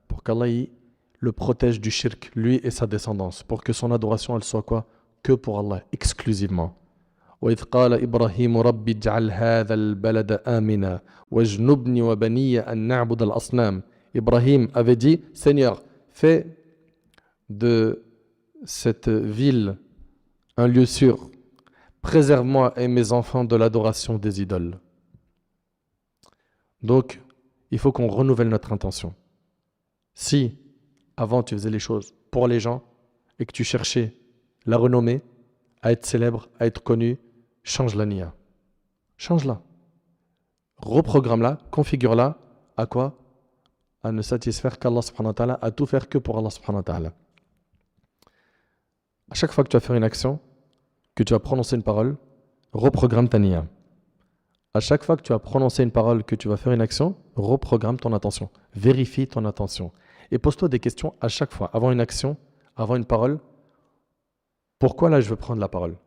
pour qu'Allah le protège du shirk, lui et sa descendance, pour que son adoration, elle soit quoi? Que pour Allah, exclusivement. وإذ قال إبراهيم رب اجعل هذا البلد آمنا واجنبني وبني أن نعبد الأصنام. Ibrahim avait dit, Seigneur, fais de cette ville un lieu sûr. Préserve-moi et mes enfants de l'adoration des idoles. Donc, il faut qu'on renouvelle notre intention. Si, avant, tu faisais les choses pour les gens et que tu cherchais la renommée, à être célèbre, à être connu, change la niya. Change-la. Reprogramme-la, configure-la. À quoi? À ne satisfaire qu'Allah subhanahu wa ta'ala, à tout faire que pour Allah subhanahu wa ta'ala. À chaque fois que tu vas faire une action, que tu vas prononcer une parole, reprogramme ta niya. À chaque fois que tu vas prononcer une parole, que tu vas faire une action, reprogramme ton attention. Vérifie ton attention. Et pose-toi des questions à chaque fois, avant une action, avant une parole. Pourquoi là je veux prendre la parole?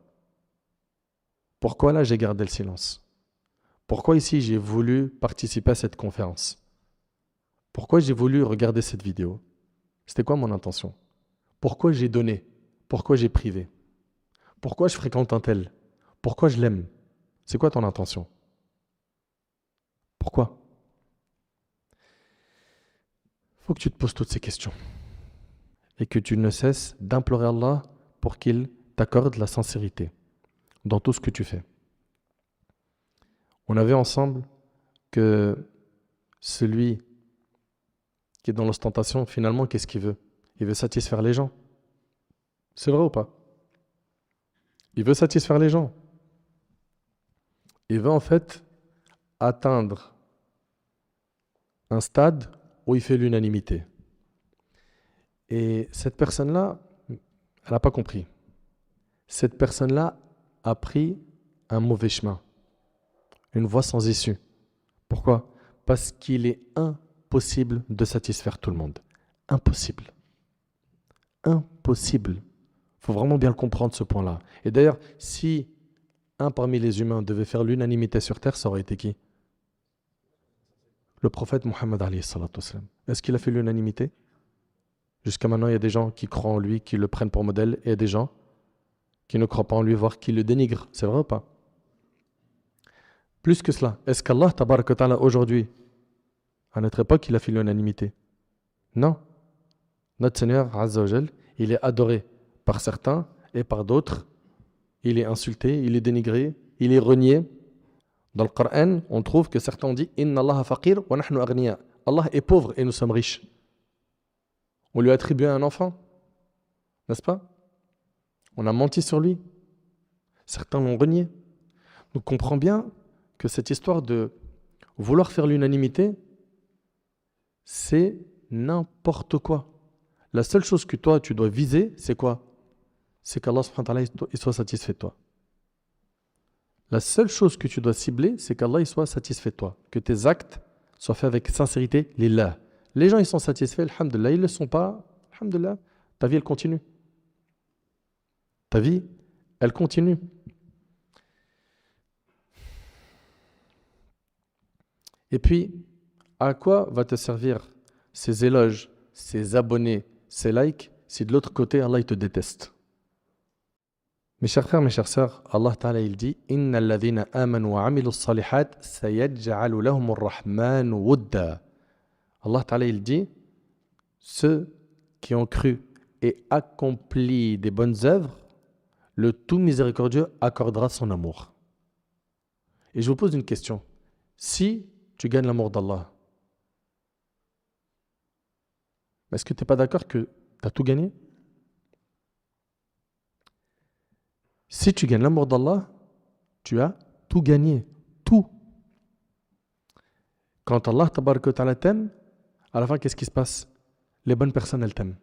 Pourquoi là j'ai gardé le silence? Pourquoi ici j'ai voulu participer à cette conférence? Pourquoi j'ai voulu regarder cette vidéo? C'était quoi mon intention? Pourquoi j'ai donné? Pourquoi j'ai privé? Pourquoi je fréquente un tel? Pourquoi je l'aime? C'est quoi ton intention? Pourquoi? Il faut que tu te poses toutes ces questions et que tu ne cesses d'implorer Allah pour qu'il t'accorde la sincérité dans tout ce que tu fais. On a vu ensemble que celui qui est dans l'ostentation, finalement, qu'est-ce qu'il veut? Il veut satisfaire les gens. C'est vrai ou pas? Il veut satisfaire les gens. Il veut en fait atteindre un stade où il fait l'unanimité. Et cette personne-là, elle n'a pas compris. Cette personne-là a pris un mauvais chemin, une voie sans issue. Pourquoi? Parce qu'il est impossible de satisfaire tout le monde. Impossible. Impossible. Il faut vraiment bien le comprendre, ce point-là. Et d'ailleurs, si un parmi les humains devait faire l'unanimité sur Terre, ça aurait été qui? Le prophète Mohammed alayhi salatu wassalam. Est-ce qu'il a fait l'unanimité? Jusqu'à maintenant, il y a des gens qui croient en lui, qui le prennent pour modèle, et il y a des gens qui ne croient pas en lui, voire qui le dénigrent. C'est vrai ou pas? Plus que cela, est-ce qu'Allah, tabaraka ta'ala, aujourd'hui, à notre époque, il a fait l'unanimité? Non. Notre Seigneur, Azza wa Jal, il est adoré par certains et par d'autres. Il est insulté, il est dénigré, il est renié. Dans le Coran, on trouve que certains ont dit Inna Allah faqir wa nahnu aghniya. Allah est pauvre et nous sommes riches. On lui a attribué un enfant, n'est-ce pas? On a menti sur lui. Certains l'ont renié. Donc comprends bien que cette histoire de vouloir faire l'unanimité, c'est n'importe quoi. La seule chose que toi, tu dois viser, c'est quoi? C'est qu'Allah subhanahu wa ta'ala soit satisfait de toi. La seule chose que tu dois cibler, c'est qu'Allah soit satisfait de toi. Que tes actes soient faits avec sincérité, lillah. Les gens, ils sont satisfaits, alhamdoulilah. Ils ne le sont pas, alhamdoulilah. Ta vie, elle continue. Ta vie, elle continue. Et puis, à quoi va te servir ces éloges, ces abonnés, ces likes, si de l'autre côté, Allah il te déteste? Mes chers frères, mes chères sœurs, Allah Ta'ala il dit Inna alladhina amanu wa amilu s-salihat sayaj'alu lahum ar-rahman wudda. Allah Ta'ala il dit ceux qui ont cru et accompli des bonnes œuvres, le tout miséricordieux accordera son amour. Et je vous pose une question. Si tu gagnes l'amour d'Allah, est-ce que tu n'es pas d'accord que tu as tout gagné? Si tu gagnes l'amour d'Allah, tu as tout gagné. Tout. Quand Allah tabaraka ta'ala t'aime, à la fin, qu'est-ce qui se passe? Les bonnes personnes, elles t'aiment.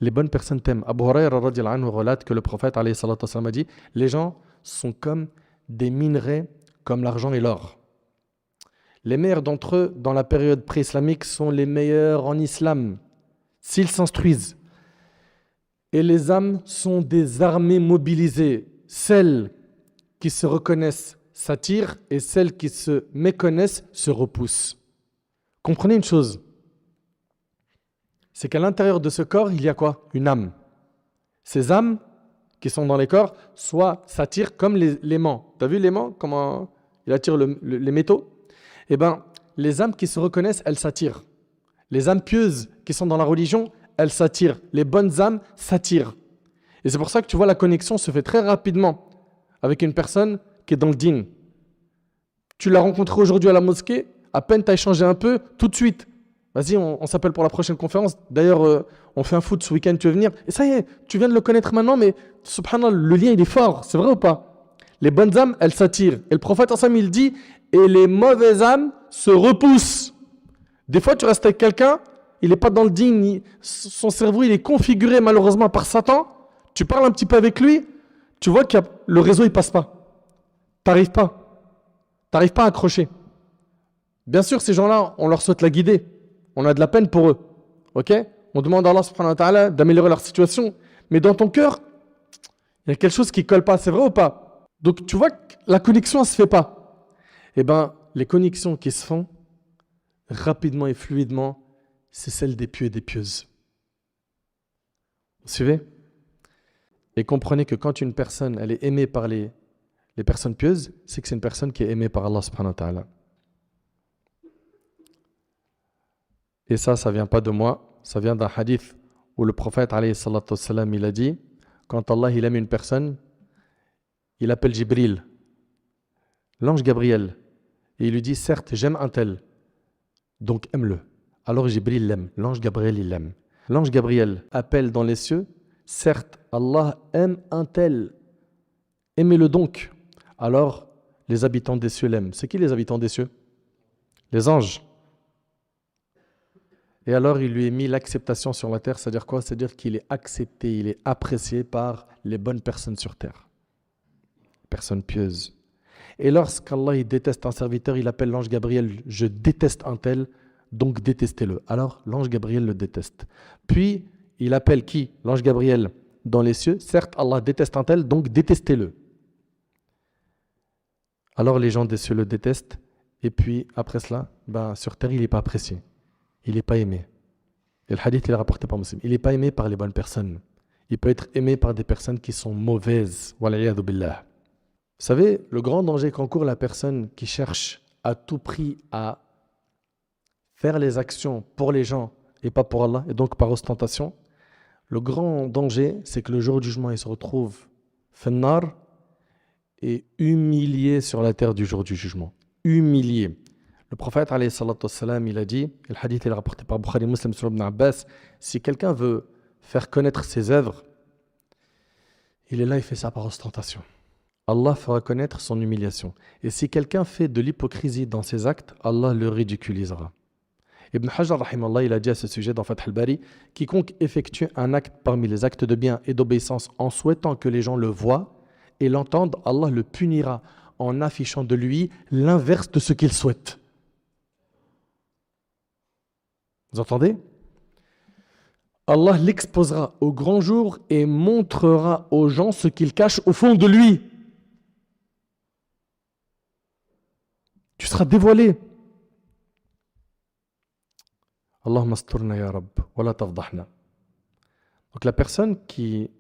Les bonnes personnes t'aiment. Abu Hurayra radiyallahu anhu relate que le prophète alayhi salatu wassalam a dit les gens sont comme des minerais, comme l'argent et l'or. Les meilleurs d'entre eux, dans la période pré-islamique, sont les meilleurs en islam, s'ils s'instruisent. Et les âmes sont des armées mobilisées. Celles qui se reconnaissent s'attirent et celles qui se méconnaissent se repoussent. Comprenez une chose, c'est qu'à l'intérieur de ce corps, il y a quoi? Une âme. Ces âmes qui sont dans les corps, soit s'attirent comme l'aimant. Tu as vu l'aimant, comment il attire les métaux? Eh bien, les âmes qui se reconnaissent, elles s'attirent. Les âmes pieuses qui sont dans la religion, elles s'attirent. Les bonnes âmes s'attirent. Et c'est pour ça que tu vois, la connexion se fait très rapidement avec une personne qui est dans le dîn. Tu l'as rencontré aujourd'hui à la mosquée, à peine tu as échangé un peu, tout de suite. Vas-y, on s'appelle pour la prochaine conférence. D'ailleurs, on fait un foot ce week-end, tu veux venir? Et ça y est, tu viens de le connaître maintenant, mais subhanallah, le lien il est fort, c'est vrai ou pas? Les bonnes âmes, elles s'attirent. Et le prophète ensemble, il dit, et les mauvaises âmes se repoussent. Des fois, tu restes avec quelqu'un, il n'est pas dans le digne, son cerveau il est configuré malheureusement par Satan. Tu parles un petit peu avec lui, tu vois que le réseau il passe pas. T'arrives pas à accrocher. Bien sûr, ces gens-là, on leur souhaite la guider. On a de la peine pour eux. Ok? On demande à Allah subhanahu wa ta'ala d'améliorer leur situation. Mais dans ton cœur, il y a quelque chose qui ne colle pas. C'est vrai ou pas? Donc tu vois que la connexion ne se fait pas. Eh bien, les connexions qui se font rapidement et fluidement, c'est celle des pieux et des pieuses. Vous suivez? Et comprenez que quand une personne elle est aimée par les personnes pieuses, c'est que c'est une personne qui est aimée par Allah subhanahu wa ta'ala. Et ça vient pas de moi, ça vient d'un hadith où le prophète alayhi salatu wassalam, il a dit, quand Allah il aime une personne, il appelle Jibril, l'ange Gabriel, et il lui dit, certes j'aime un tel, donc aime-le. Alors Jibril l'aime, l'ange Gabriel il l'aime. L'ange Gabriel appelle dans les cieux, certes Allah aime un tel, aimez-le donc. Alors les habitants des cieux l'aiment. C'est qui les habitants des cieux? Les anges. Et alors, il lui est mis l'acceptation sur la terre, c'est-à-dire quoi? C'est-à-dire qu'il est accepté, il est apprécié par les bonnes personnes sur terre. Personnes pieuses. Et lorsqu'Allah il déteste un serviteur, il appelle l'ange Gabriel, je déteste un tel, donc détestez-le. Alors, l'ange Gabriel le déteste. Puis, il appelle qui? L'ange Gabriel dans les cieux. Certes, Allah déteste un tel, donc détestez-le. Alors, les gens des cieux le détestent. Et puis, après cela, sur terre, il n'est pas apprécié. Il n'est pas aimé. Et le hadith, il est rapporté par Muslim. Il n'est pas aimé par les bonnes personnes. Il peut être aimé par des personnes qui sont mauvaises. Wal'iyadhu billah. Vous savez, le grand danger qu'encourt la personne qui cherche à tout prix à faire les actions pour les gens et pas pour Allah, et donc par ostentation, le grand danger, c'est que le jour du jugement, il se retrouve finnar et humilié sur la terre du jour du jugement. Humilié. Le prophète, alayhi salatu wassalam, il a dit, et le hadith est rapporté par Bukhari Muslim sur Ibn Abbas, si quelqu'un veut faire connaître ses œuvres, il est là, il fait ça par ostentation. Allah fera connaître son humiliation. Et si quelqu'un fait de l'hypocrisie dans ses actes, Allah le ridiculisera. Ibn Hajar, rahimallah, il a dit à ce sujet dans Fath al-Bari, quiconque effectue un acte parmi les actes de bien et d'obéissance en souhaitant que les gens le voient et l'entendent, Allah le punira en affichant de lui l'inverse de ce qu'il souhaite. Vous entendez? Allah l'exposera au grand jour et montrera aux gens ce qu'il cache au fond de lui. Tu seras dévoilé. Allahumma asturna ya Rabb, wa la tafdahna. Donc la personne qui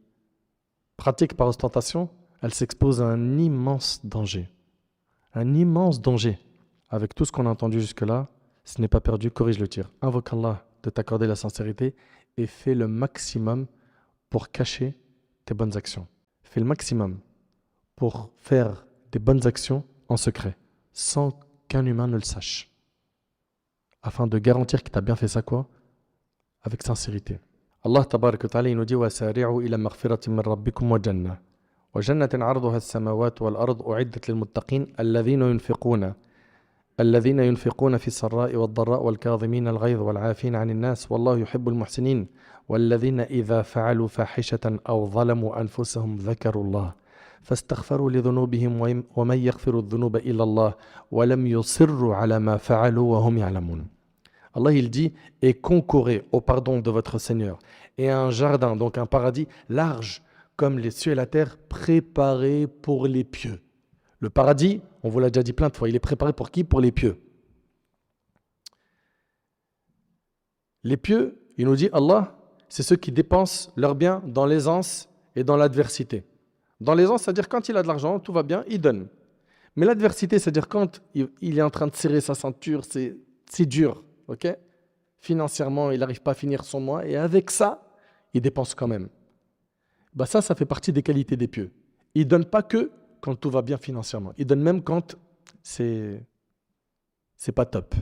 pratique par ostentation, elle s'expose à un immense danger. Un immense danger. Avec tout ce qu'on a entendu jusque-là, ce n'est pas perdu, corrige le tir. Invoque Allah de t'accorder la sincérité et fais le maximum pour cacher tes bonnes actions. Fais le maximum pour faire des bonnes actions en secret, sans qu'un humain ne le sache, afin de garantir que tu as bien fait ça quoi? Avec sincérité. Allah tabarak wa ta'ala nous dit وَسَارِعُوا إِلَى مَغْفِرَةٍ مِّن رَبِّكُمْ وَجَنَّةٍ وَجَنَّةٍ عَرْضُهَا السَّمَاوَاتُ وَالْأَرْضُ أُعِدَّتْ لِلْمُتَّقِينَ الذين ينفقون في السراء والضراء والكاظمين الغيظ والعافين عن الناس والله يحب المحسنين والذين إذا فعلوا فاحشة أو ظلموا أنفسهم ذكروا الله فاستغفروا لذنوبهم ومن يغفر الذنوب إلا الله ولم يصروا على ما فعلوا وهم يعلمون. Allah il dit, et concourez au pardon de votre Seigneur et à un jardin, donc un paradis large comme les cieux et la terre, préparé pour les pieux. Le paradis, on vous l'a déjà dit plein de fois, il est préparé pour qui? Pour les pieux. Les pieux, il nous dit, Allah, c'est ceux qui dépensent leurs biens dans l'aisance et dans l'adversité. Dans l'aisance, c'est-à-dire quand il a de l'argent, tout va bien, il donne. Mais l'adversité, c'est-à-dire quand il est en train de serrer sa ceinture, c'est dur, ok? Financièrement, il n'arrive pas à finir son mois, et avec ça, il dépense quand même. Bah ça fait partie des qualités des pieux. Ils ne donnent pas que quand tout va bien financièrement. Ils donnent même quand c'est pas top.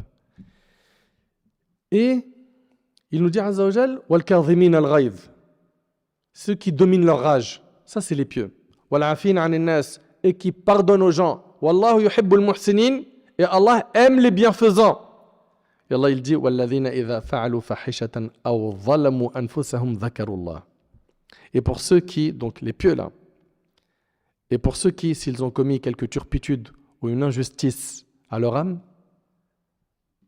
Et il nous dit, Azza wa Jal, wal kadhimin al-ghayz, ceux qui dominent leur rage, ça c'est les pieux. Wal afin 'anil nas, et qui pardonnent aux gens. Wallahu yuhibbul muhsinin, et Allah aime les bienfaisants. Et Allah il dit, walladhina idha fa'alu fahishatan aw zalamu anfusahum dhakarullah. Et pour ceux qui, donc les pieux là, et pour ceux qui, s'ils ont commis quelque turpitude ou une injustice à leur âme,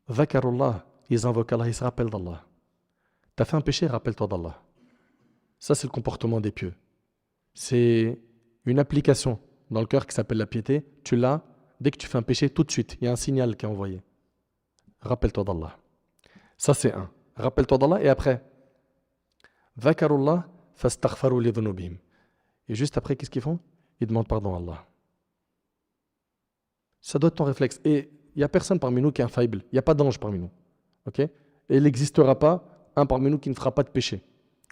dhakarullah, ils invoquent Allah, ils se rappellent d'Allah. T'as fait un péché, rappelle-toi d'Allah. Ça, c'est le comportement des pieux. C'est une application dans le cœur qui s'appelle la piété. Tu l'as, dès que tu fais un péché, tout de suite, il y a un signal qui est envoyé. Rappelle-toi d'Allah. Ça, c'est un. Rappelle-toi d'Allah et après, dhakarullah fastaghfaru li dhunubihim. Et juste après, qu'est-ce qu'ils font? Ils demandent pardon à Allah. Ça doit être ton réflexe. Et il n'y a personne parmi nous qui est infaillible. Il n'y a pas d'ange parmi nous. Ok? Et il n'existera pas un parmi nous qui ne fera pas de péché.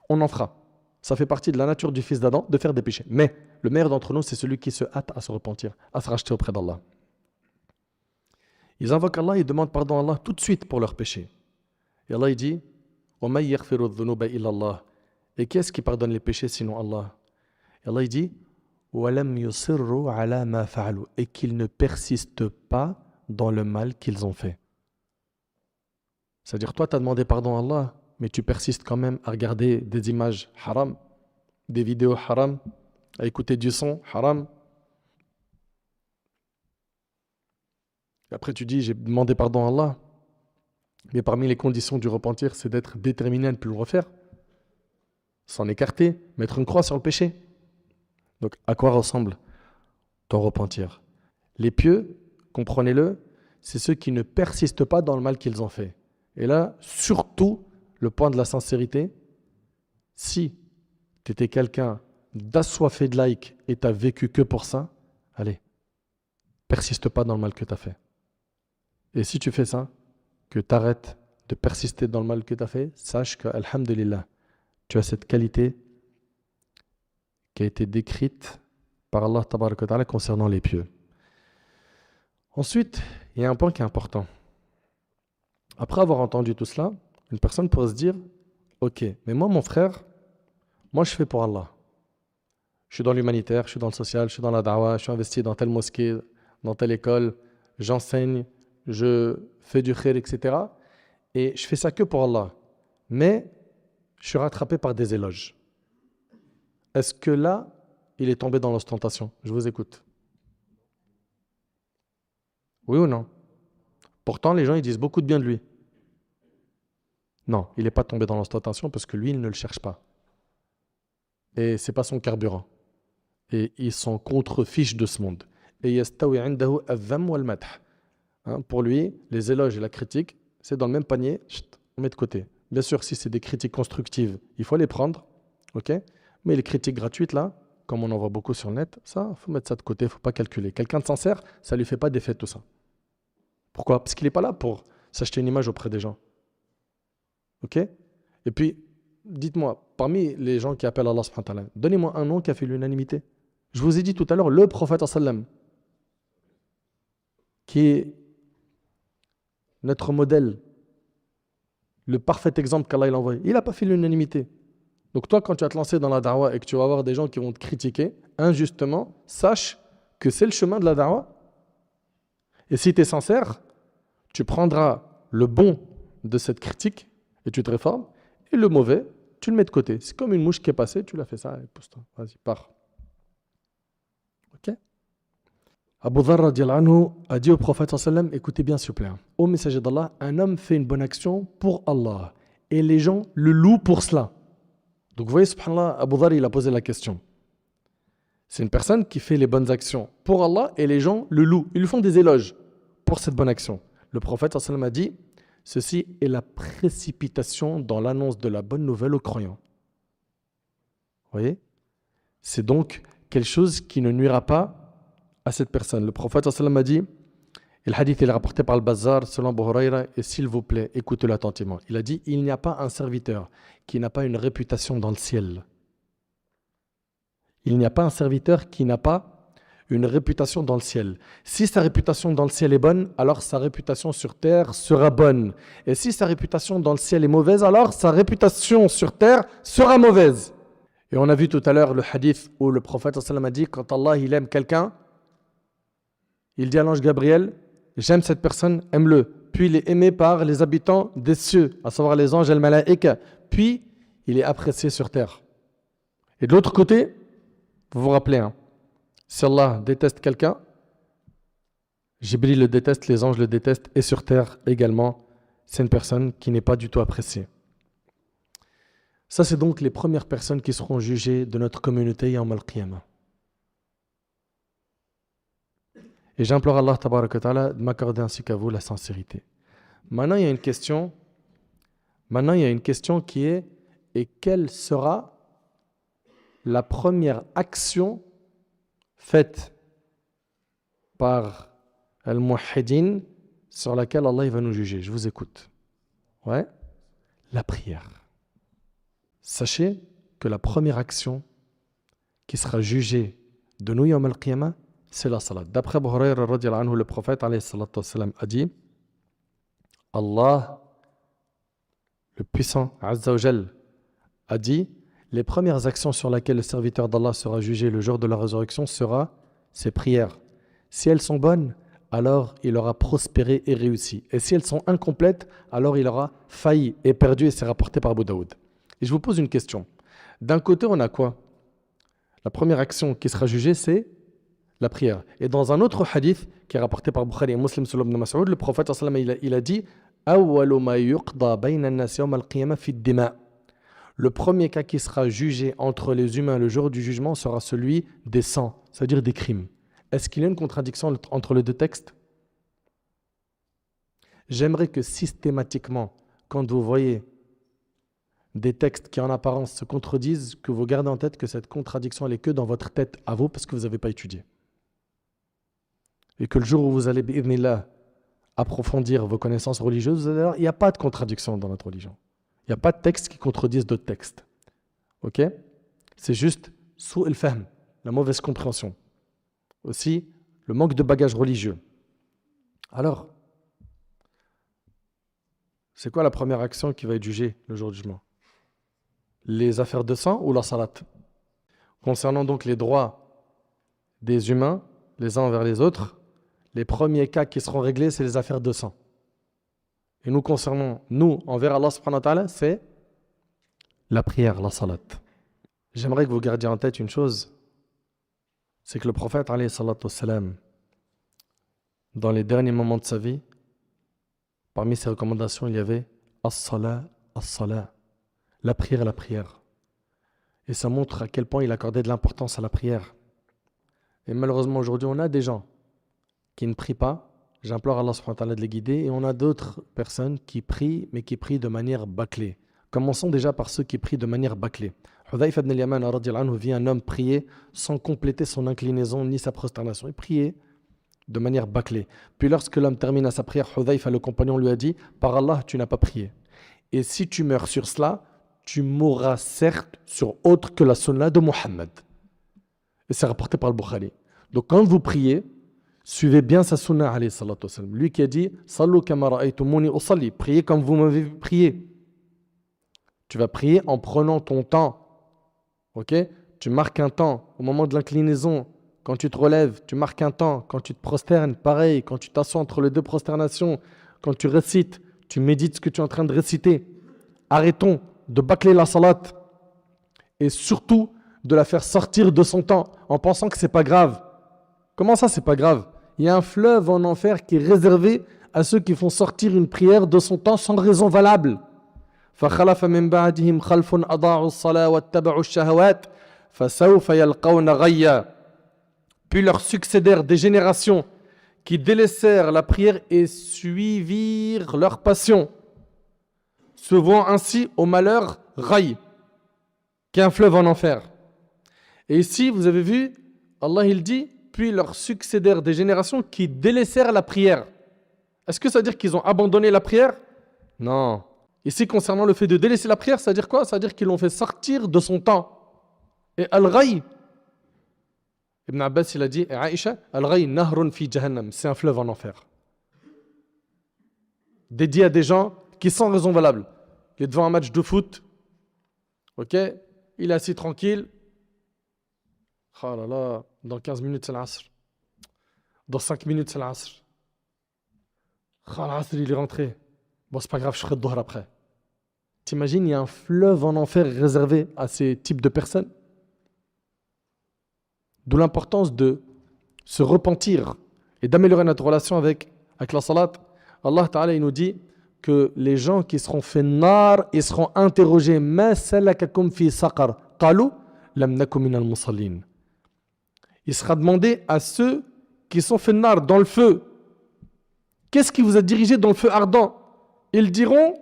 On en fera. Ça fait partie de la nature du fils d'Adam de faire des péchés. Mais le meilleur d'entre nous, c'est celui qui se hâte à se repentir, à se racheter auprès d'Allah. Ils invoquent Allah, ils demandent pardon à Allah tout de suite pour leurs péchés. Et Allah il dit, وَمَن يَغْفِرُ الذُّنُوبَ إِلَّا اللَّهِ. Et qui est-ce qui pardonne les péchés sinon Allah? Et Allah il dit, وَلَمْ يُصِرُّوا عَلَى مَا فَعَلُوا. Et qu'ils ne persistent pas dans le mal qu'ils ont fait. C'est-à-dire, toi, tu as demandé pardon à Allah, mais tu persistes quand même à regarder des images haram, des vidéos haram, à écouter du son haram. Et après, tu dis, j'ai demandé pardon à Allah, mais parmi les conditions du repentir, c'est d'être déterminé à ne plus le refaire, s'en écarter, mettre une croix sur le péché. Donc, à quoi ressemble ton repentir? Les pieux, comprenez-le, c'est ceux qui ne persistent pas dans le mal qu'ils ont fait. Et là, surtout, le point de la sincérité, si tu étais quelqu'un d'assoiffé de like et tu n'as vécu que pour ça, allez, persiste pas dans le mal que tu as fait. Et si tu fais ça, que tu arrêtes de persister dans le mal que tu as fait, sache que, alhamdulillah, tu as cette qualité qui a été décrite par Allah tabaraka wa ta'ala concernant les pieux. Ensuite, il y a un point qui est important. Après avoir entendu tout cela, une personne pourrait se dire, ok, mais moi mon frère, moi je fais pour Allah. Je suis dans l'humanitaire, je suis dans le social, je suis dans la da'wah, je suis investi dans telle mosquée, dans telle école, j'enseigne, je fais du khir, etc. Et je fais ça que pour Allah. Mais je suis rattrapé par des éloges. Est-ce que là, il est tombé dans l'ostentation? Je vous écoute. Oui ou non? Pourtant, les gens, ils disent beaucoup de bien de lui. Non, il n'est pas tombé dans l'ostentation parce que lui, il ne le cherche pas. Et ce n'est pas son carburant. Et ils sont contre-fiches de ce monde. Et yastawi indahu al-dhamm wal-madh. Pour lui, les éloges et la critique, c'est dans le même panier, on met de côté. Bien sûr, si c'est des critiques constructives, il faut les prendre. Ok? Mais les critiques gratuites, là, comme on en voit beaucoup sur le net, ça, il faut mettre ça de côté, il ne faut pas calculer. Quelqu'un de sincère, ça ne lui fait pas d'effet tout ça. Pourquoi? Parce qu'il n'est pas là pour s'acheter une image auprès des gens. Ok? Et puis, dites-moi, parmi les gens qui appellent Allah subhanahu wa ta'ala, donnez-moi un nom qui a fait l'unanimité. Je vous ai dit tout à l'heure, le prophète sallam, qui est notre modèle, le parfait exemple qu'Allah il a envoyé, il n'a pas fait l'unanimité. Donc toi, quand tu vas te lancer dans la da'wah et que tu vas avoir des gens qui vont te critiquer injustement, sache que c'est le chemin de la da'wah. Et si tu es sincère, tu prendras le bon de cette critique et tu te réformes, et le mauvais, tu le mets de côté. C'est comme une mouche qui est passée, tu l'as fait ça, et pousse-toi, vas-y, pars. Abu Dharr radiallahu anhu a dit au prophète sallallahu alayhi wa sallam, écoutez bien s'il vous plaît, ô messager d'Allah, un homme fait une bonne action pour Allah et les gens le louent pour cela. Donc vous voyez, subhanallah, Abu Dharr il a posé la question. C'est une personne qui fait les bonnes actions pour Allah et les gens le louent. Ils lui font des éloges pour cette bonne action. Le prophète sallallahu alayhi wa sallam a dit, ceci est la précipitation dans l'annonce de la bonne nouvelle aux croyants. Vous voyez? C'est donc quelque chose qui ne nuira pas à cette personne. Le prophète sallallahu alayhi wa sallam a dit, et le hadith est rapporté par le Bazar selon Abu Huraira, et s'il vous plaît, écoutez-le attentivement. Il a dit, il n'y a pas un serviteur qui n'a pas une réputation dans le ciel. Il n'y a pas un serviteur qui n'a pas une réputation dans le ciel. Si sa réputation dans le ciel est bonne, alors sa réputation sur terre sera bonne. Et si sa réputation dans le ciel est mauvaise, alors sa réputation sur terre sera mauvaise. Et on a vu tout à l'heure le hadith où le prophète sallallahu alayhi wa sallam a dit, quand Allah il aime quelqu'un, il dit à l'ange Gabriel, j'aime cette personne, aime-le. Puis il est aimé par les habitants des cieux, à savoir les anges et le malaïka. Puis il est apprécié sur terre. Et de l'autre côté, vous vous rappelez, hein, si Allah déteste quelqu'un, Jibril le déteste, les anges le détestent, et sur terre également, c'est une personne qui n'est pas du tout appréciée. Ça, c'est donc les premières personnes qui seront jugées de notre communauté Yawm al-Qiyamah. Et j'implore Allah tabaraka wa ta'ala de m'accorder ainsi qu'à vous la sincérité. Maintenant, il y a une question qui est, et quelle sera la première action faite par Al-Muwahhidin sur laquelle Allah va nous juger? Je vous écoute. Ouais, la prière. Sachez que la première action qui sera jugée de nous Yawm al-Qiyamah, c'est la salat. D'après Abu Huraira radiyallahu anhu, le prophète alayhi salatu wassalam a dit, Allah, le puissant Azza wa Jal, a dit, les premières actions sur lesquelles le serviteur d'Allah sera jugé le jour de la résurrection sera ses prières. Si elles sont bonnes, alors il aura prospéré et réussi. Et si elles sont incomplètes, alors il aura failli et perdu, et c'est rapporté par Abu Daoud. Et je vous pose une question. D'un côté, on a quoi? La première action qui sera jugée, c'est la prière. Et dans un autre hadith qui est rapporté par Bukhari et Muslim sur Ibn Mas'ud, le prophète il a dit awwalu ma yuqda bayna an-nas yawm al-qiyamah fi ad-dima'. Le premier cas qui sera jugé entre les humains le jour du jugement sera celui des sangs, c'est-à-dire des crimes. Est-ce qu'il y a une contradiction entre les deux textes? J'aimerais que systématiquement, quand vous voyez des textes qui en apparence se contredisent, que vous gardez en tête que cette contradiction elle est que dans votre tête à vous parce que vous n'avez pas étudié. Et que le jour où vous allez, bi'idhnillah, approfondir vos connaissances religieuses, vous allez voir, il n'y a pas de contradiction dans notre religion. Il n'y a pas de textes qui contredisent d'autres textes. Ok? C'est juste sous el fahm, la mauvaise compréhension. Aussi, le manque de bagage religieux. Alors, c'est quoi la première action qui va être jugée le jour du jugement? Les affaires de sang ou la salat? Concernant donc les droits des humains, les uns envers les autres, les premiers cas qui seront réglés, c'est les affaires de sang. Et nous concernons, nous, envers Allah subhanahu wa ta'ala, c'est la prière, la salat. J'aimerais que vous gardiez en tête une chose, c'est que le prophète, alayhi salatu wassalam, dans les derniers moments de sa vie, parmi ses recommandations, il y avait as-salat, as-salat, la prière, la prière. Et ça montre à quel point il accordait de l'importance à la prière. Et malheureusement, aujourd'hui, on a des gens qui ne prient pas. J'implore Allah subhanahu wa ta'ala de les guider. Et on a d'autres personnes qui prient, mais qui prient de manière bâclée. Commençons déjà par ceux qui prient de manière bâclée. Hudhayfa ibn al-Yaman radiyallahu anhu vit un homme prier sans compléter son inclinaison ni sa prosternation. Il priait de manière bâclée. Puis lorsque l'homme termine sa prière, Hudhayfa, le compagnon, lui a dit « Par Allah, tu n'as pas prié. Et si tu meurs sur cela, tu mourras certes sur autre que la sunna de Muhammad. » Et c'est rapporté par le Bukhari. Donc quand vous priez, suivez bien sa sunna alayhi salatu wasalam. Lui qui a dit « Sallu kama ra'aytumuni usalli » priez comme vous m'avez prié. Tu vas prier en prenant ton temps. Ok? Tu marques un temps au moment de l'inclinaison. Quand tu te relèves, tu marques un temps. Quand tu te prosternes, pareil. Quand tu t'assois entre les deux prosternations, quand tu récites, tu médites ce que tu es en train de réciter. Arrêtons de bâcler la salat et surtout de la faire sortir de son temps en pensant que c'est pas grave. Comment ça, c'est pas grave? Il y a un fleuve en enfer qui est réservé à ceux qui font sortir une prière de son temps sans raison valable. فخلف من بعدهم خلف أضاعوا الصلاة واتبعوا الشهوات فسوف يلقون غيا. Puis leur succédèrent des générations qui délaissèrent la prière et suivirent leur passion, se vouant ainsi au malheur Ghayy, qui est un fleuve en enfer. Et ici, vous avez vu, Allah il dit, puis leur succédèrent des générations qui délaissèrent la prière. Est-ce que ça veut dire qu'ils ont abandonné la prière? Non. Ici, concernant le fait de délaisser la prière, ça veut dire quoi? Ça veut dire qu'ils l'ont fait sortir de son temps. Et Al-Ghayy, Ibn Abbas, il a dit, et Aïcha, Al-Ghayy nahrun fi jahannam, c'est un fleuve en enfer. Dédié à des gens qui, sans raison valable, il est devant un match de foot, ok, il est assis tranquille, oh là là, dans 15 minutes c'est l'Asr, dans 5 minutes c'est l'Asr, oh l'Asr il est rentré, bon c'est pas grave, je ferai le Dhuhr après. T'imagines, il y a un fleuve en enfer réservé à ces types de personnes. D'où l'importance de se repentir et d'améliorer notre relation avec la salat. Allah Ta'ala il nous dit que les gens qui seront faits nar, ils seront interrogés ma salakakum fi saqar qalu lam nakum minal musallin. Il sera demandé à ceux qui sont faits nar dans le feu, qu'est-ce qui vous a dirigé dans le feu ardent? Ils diront,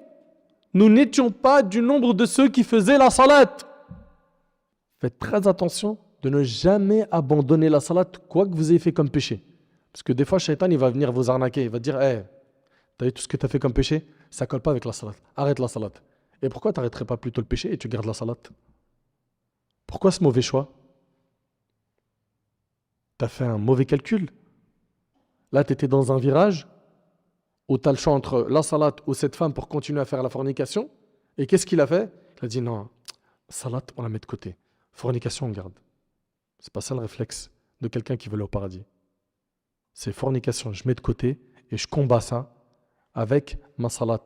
nous n'étions pas du nombre de ceux qui faisaient la salat. Faites très attention de ne jamais abandonner la salat, quoi que vous ayez fait comme péché. Parce que des fois, Shaitan, il va venir vous arnaquer. Il va dire, hey, t'as vu tout ce que tu as fait comme péché? Ça ne colle pas avec la salat. Arrête la salat. Et pourquoi tu n'arrêterais pas plutôt le péché et tu gardes la salat? Pourquoi ce mauvais choix? Tu as fait un mauvais calcul. Là, tu étais dans un virage où tu as le choix entre la salat ou cette femme pour continuer à faire la fornication. Et qu'est-ce qu'il a fait? Il a dit, non, salat, on la met de côté. Fornication, on garde. C'est pas ça le réflexe de quelqu'un qui veut aller au paradis. C'est fornication, je mets de côté et je combats ça avec ma salat.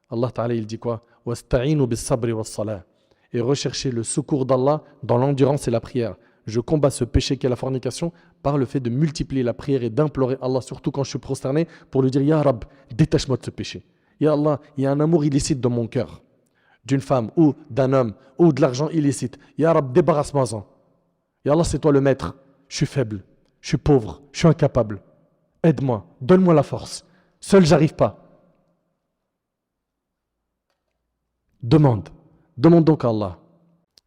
Allah Ta'ala il dit quoi? Wasta'inu bis sabri was salah. Et recherchez le secours d'Allah dans l'endurance et la prière. Je combats ce péché qu'est la fornication par le fait de multiplier la prière et d'implorer Allah, surtout quand je suis prosterné, pour lui dire Ya Rab, détache-moi de ce péché. Ya Allah, il y a un amour illicite dans mon cœur, d'une femme ou d'un homme ou de l'argent illicite. Ya Rab, débarrasse-moi-en. Ya Allah, c'est toi le maître. Je suis faible, je suis pauvre, je suis incapable. Aide-moi, donne-moi la force. Seul, j'arrive pas. Demande donc à Allah.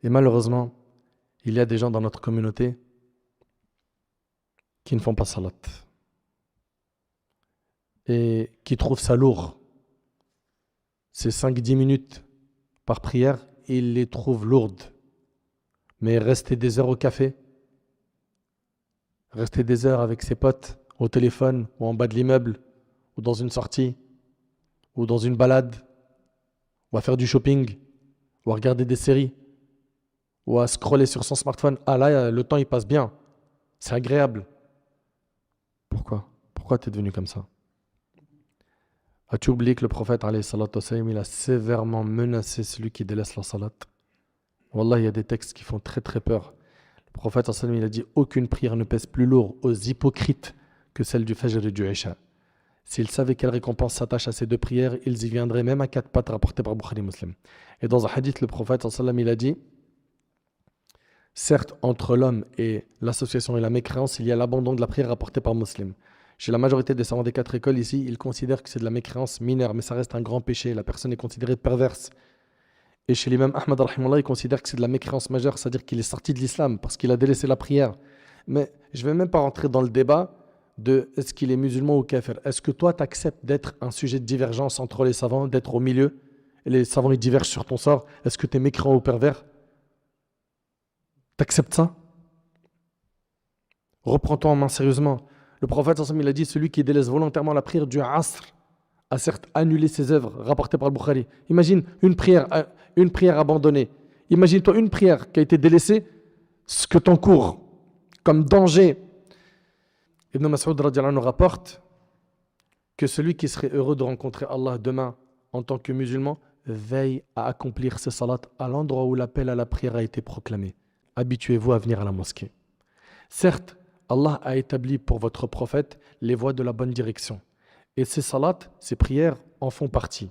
Et malheureusement, il y a des gens dans notre communauté qui ne font pas salat et qui trouvent ça lourd. Ces 5-10 minutes par prière, ils les trouvent lourdes. Mais rester des heures au café, rester des heures avec ses potes au téléphone ou en bas de l'immeuble ou dans une sortie ou dans une balade ou à faire du shopping ou à regarder des séries ou à scroller sur son smartphone. Ah là, le temps il passe bien. C'est agréable. Pourquoi tu es devenu comme ça? As-tu oublié que le prophète alayhi salatu wassalam, il a sévèrement menacé celui qui délaisse la salat? Wallah, il y a des textes qui font très très peur. Le prophète sallallahu alayhi wa sallam, il a dit aucune prière ne pèse plus lourd aux hypocrites que celle du Fajr et du Isha. S'ils savaient quelle récompense s'attache à ces deux prières, ils y viendraient même à 4 pattes, rapporté par Bukhari Muslim. Et dans un hadith, le prophète sallallahu alayhi wa sallam, il a dit certes, entre l'homme et l'association et la mécréance, il y a l'abandon de la prière rapporté par Muslim. Chez la majorité des savants des 4 écoles ici, ils considèrent que c'est de la mécréance mineure, mais ça reste un grand péché. La personne est considérée perverse. Et chez l'imam Ahmad, il considère que c'est de la mécréance majeure, c'est-à-dire qu'il est sorti de l'islam parce qu'il a délaissé la prière. Mais je ne vais même pas rentrer dans le débat de est-ce qu'il est musulman ou kafir. Est-ce que toi, tu acceptes d'être un sujet de divergence entre les savants, d'être au milieu, et les savants ils divergent sur ton sort? Est-ce que tu es mécréant ou pervers? Tu acceptes ça? Reprends-toi en main sérieusement. Le prophète, il a dit celui qui délaisse volontairement la prière du Asr a certes annulé ses œuvres, rapportées par le Bukhari. Imagine une prière abandonnée. Imagine-toi une prière qui a été délaissée, ce que t'encourt comme danger. Ibn Mas'ud radiallahu anhu rapporte que celui qui serait heureux de rencontrer Allah demain en tant que musulman veille à accomplir ses salats à l'endroit où l'appel à la prière a été proclamé. Habituez-vous à venir à la mosquée. Certes, Allah a établi pour votre prophète les voies de la bonne direction. Et ces salats, ces prières en font partie.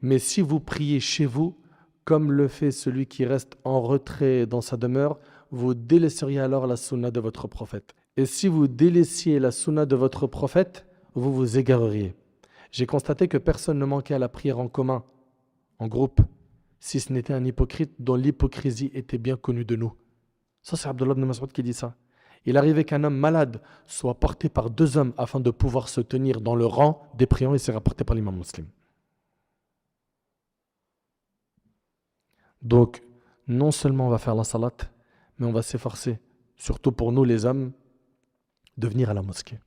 Mais si vous priez chez vous, comme le fait celui qui reste en retrait dans sa demeure, vous délaisseriez alors la sunna de votre prophète. Et si vous délaissiez la sunna de votre prophète, vous vous égareriez. J'ai constaté que personne ne manquait à la prière en commun, en groupe, si ce n'était un hypocrite dont l'hypocrisie était bien connue de nous. Ça, c'est Abdullah ibn Mas'ud qui dit ça. Il arrivait qu'un homme malade soit porté par 2 hommes afin de pouvoir se tenir dans le rang des priants, et c'est rapporté par l'imam Muslim. Donc, non seulement on va faire la salat, mais on va s'efforcer, surtout pour nous les hommes, de venir à la mosquée.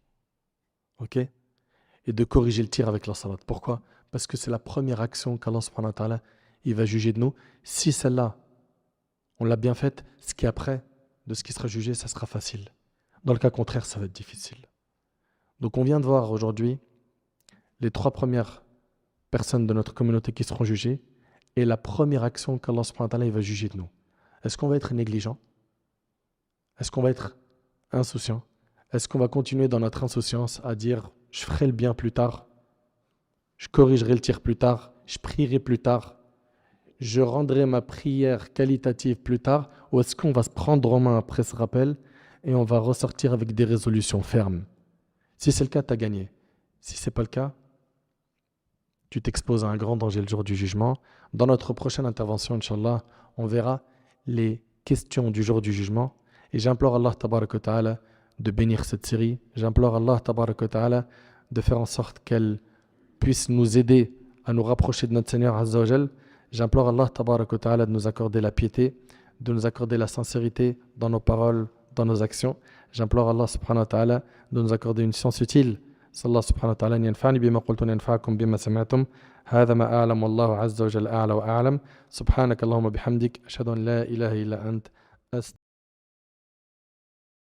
Ok ? Et de corriger le tir avec la salat. Pourquoi ? Parce que c'est la première action qu'Allah subhanahu wa ta'ala, il va juger de nous. Si celle-là, on l'a bien faite, ce qui est après, de ce qui sera jugé, ça sera facile. Dans le cas contraire, ça va être difficile. Donc on vient de voir aujourd'hui les 3 premières personnes de notre communauté qui seront jugées et la première action qu'Allah subhanahu wa ta'ala, il va juger de nous. Est-ce qu'on va être négligent ? Est-ce qu'on va être insouciant ? Est-ce qu'on va continuer dans notre insouciance à dire « je ferai le bien plus tard, je corrigerai le tir plus tard, je prierai plus tard, je rendrai ma prière qualitative plus tard » ou est-ce qu'on va se prendre en main après ce rappel et on va ressortir avec des résolutions fermes ? Si c'est le cas, tu as gagné. Si ce n'est pas le cas, tu t'exposes à un grand danger le jour du jugement. Dans notre prochaine intervention, Inch'Allah, on verra les questions du jour du jugement. Et j'implore Allah tabaraka wa ta'ala de bénir cette série. J'implore Allah tabaraka wa ta'ala de faire en sorte qu'elle puisse nous aider à nous rapprocher de notre Seigneur Azza wa Jal. J'implore Allah tabaraka wa ta'ala de nous accorder la piété, de nous accorder la sincérité dans nos paroles, dans nos actions. J'implore Allah subhanahu wa ta'ala de nous accorder une science utile. صلى الله سبحانه وتعالى أن ينفعني بما قلت وينفعكم بما سمعتم هذا ما أعلم والله عز وجل أعلى وأعلم سبحانك اللهم وبحمدك أشهد أن لا إله إلا أنت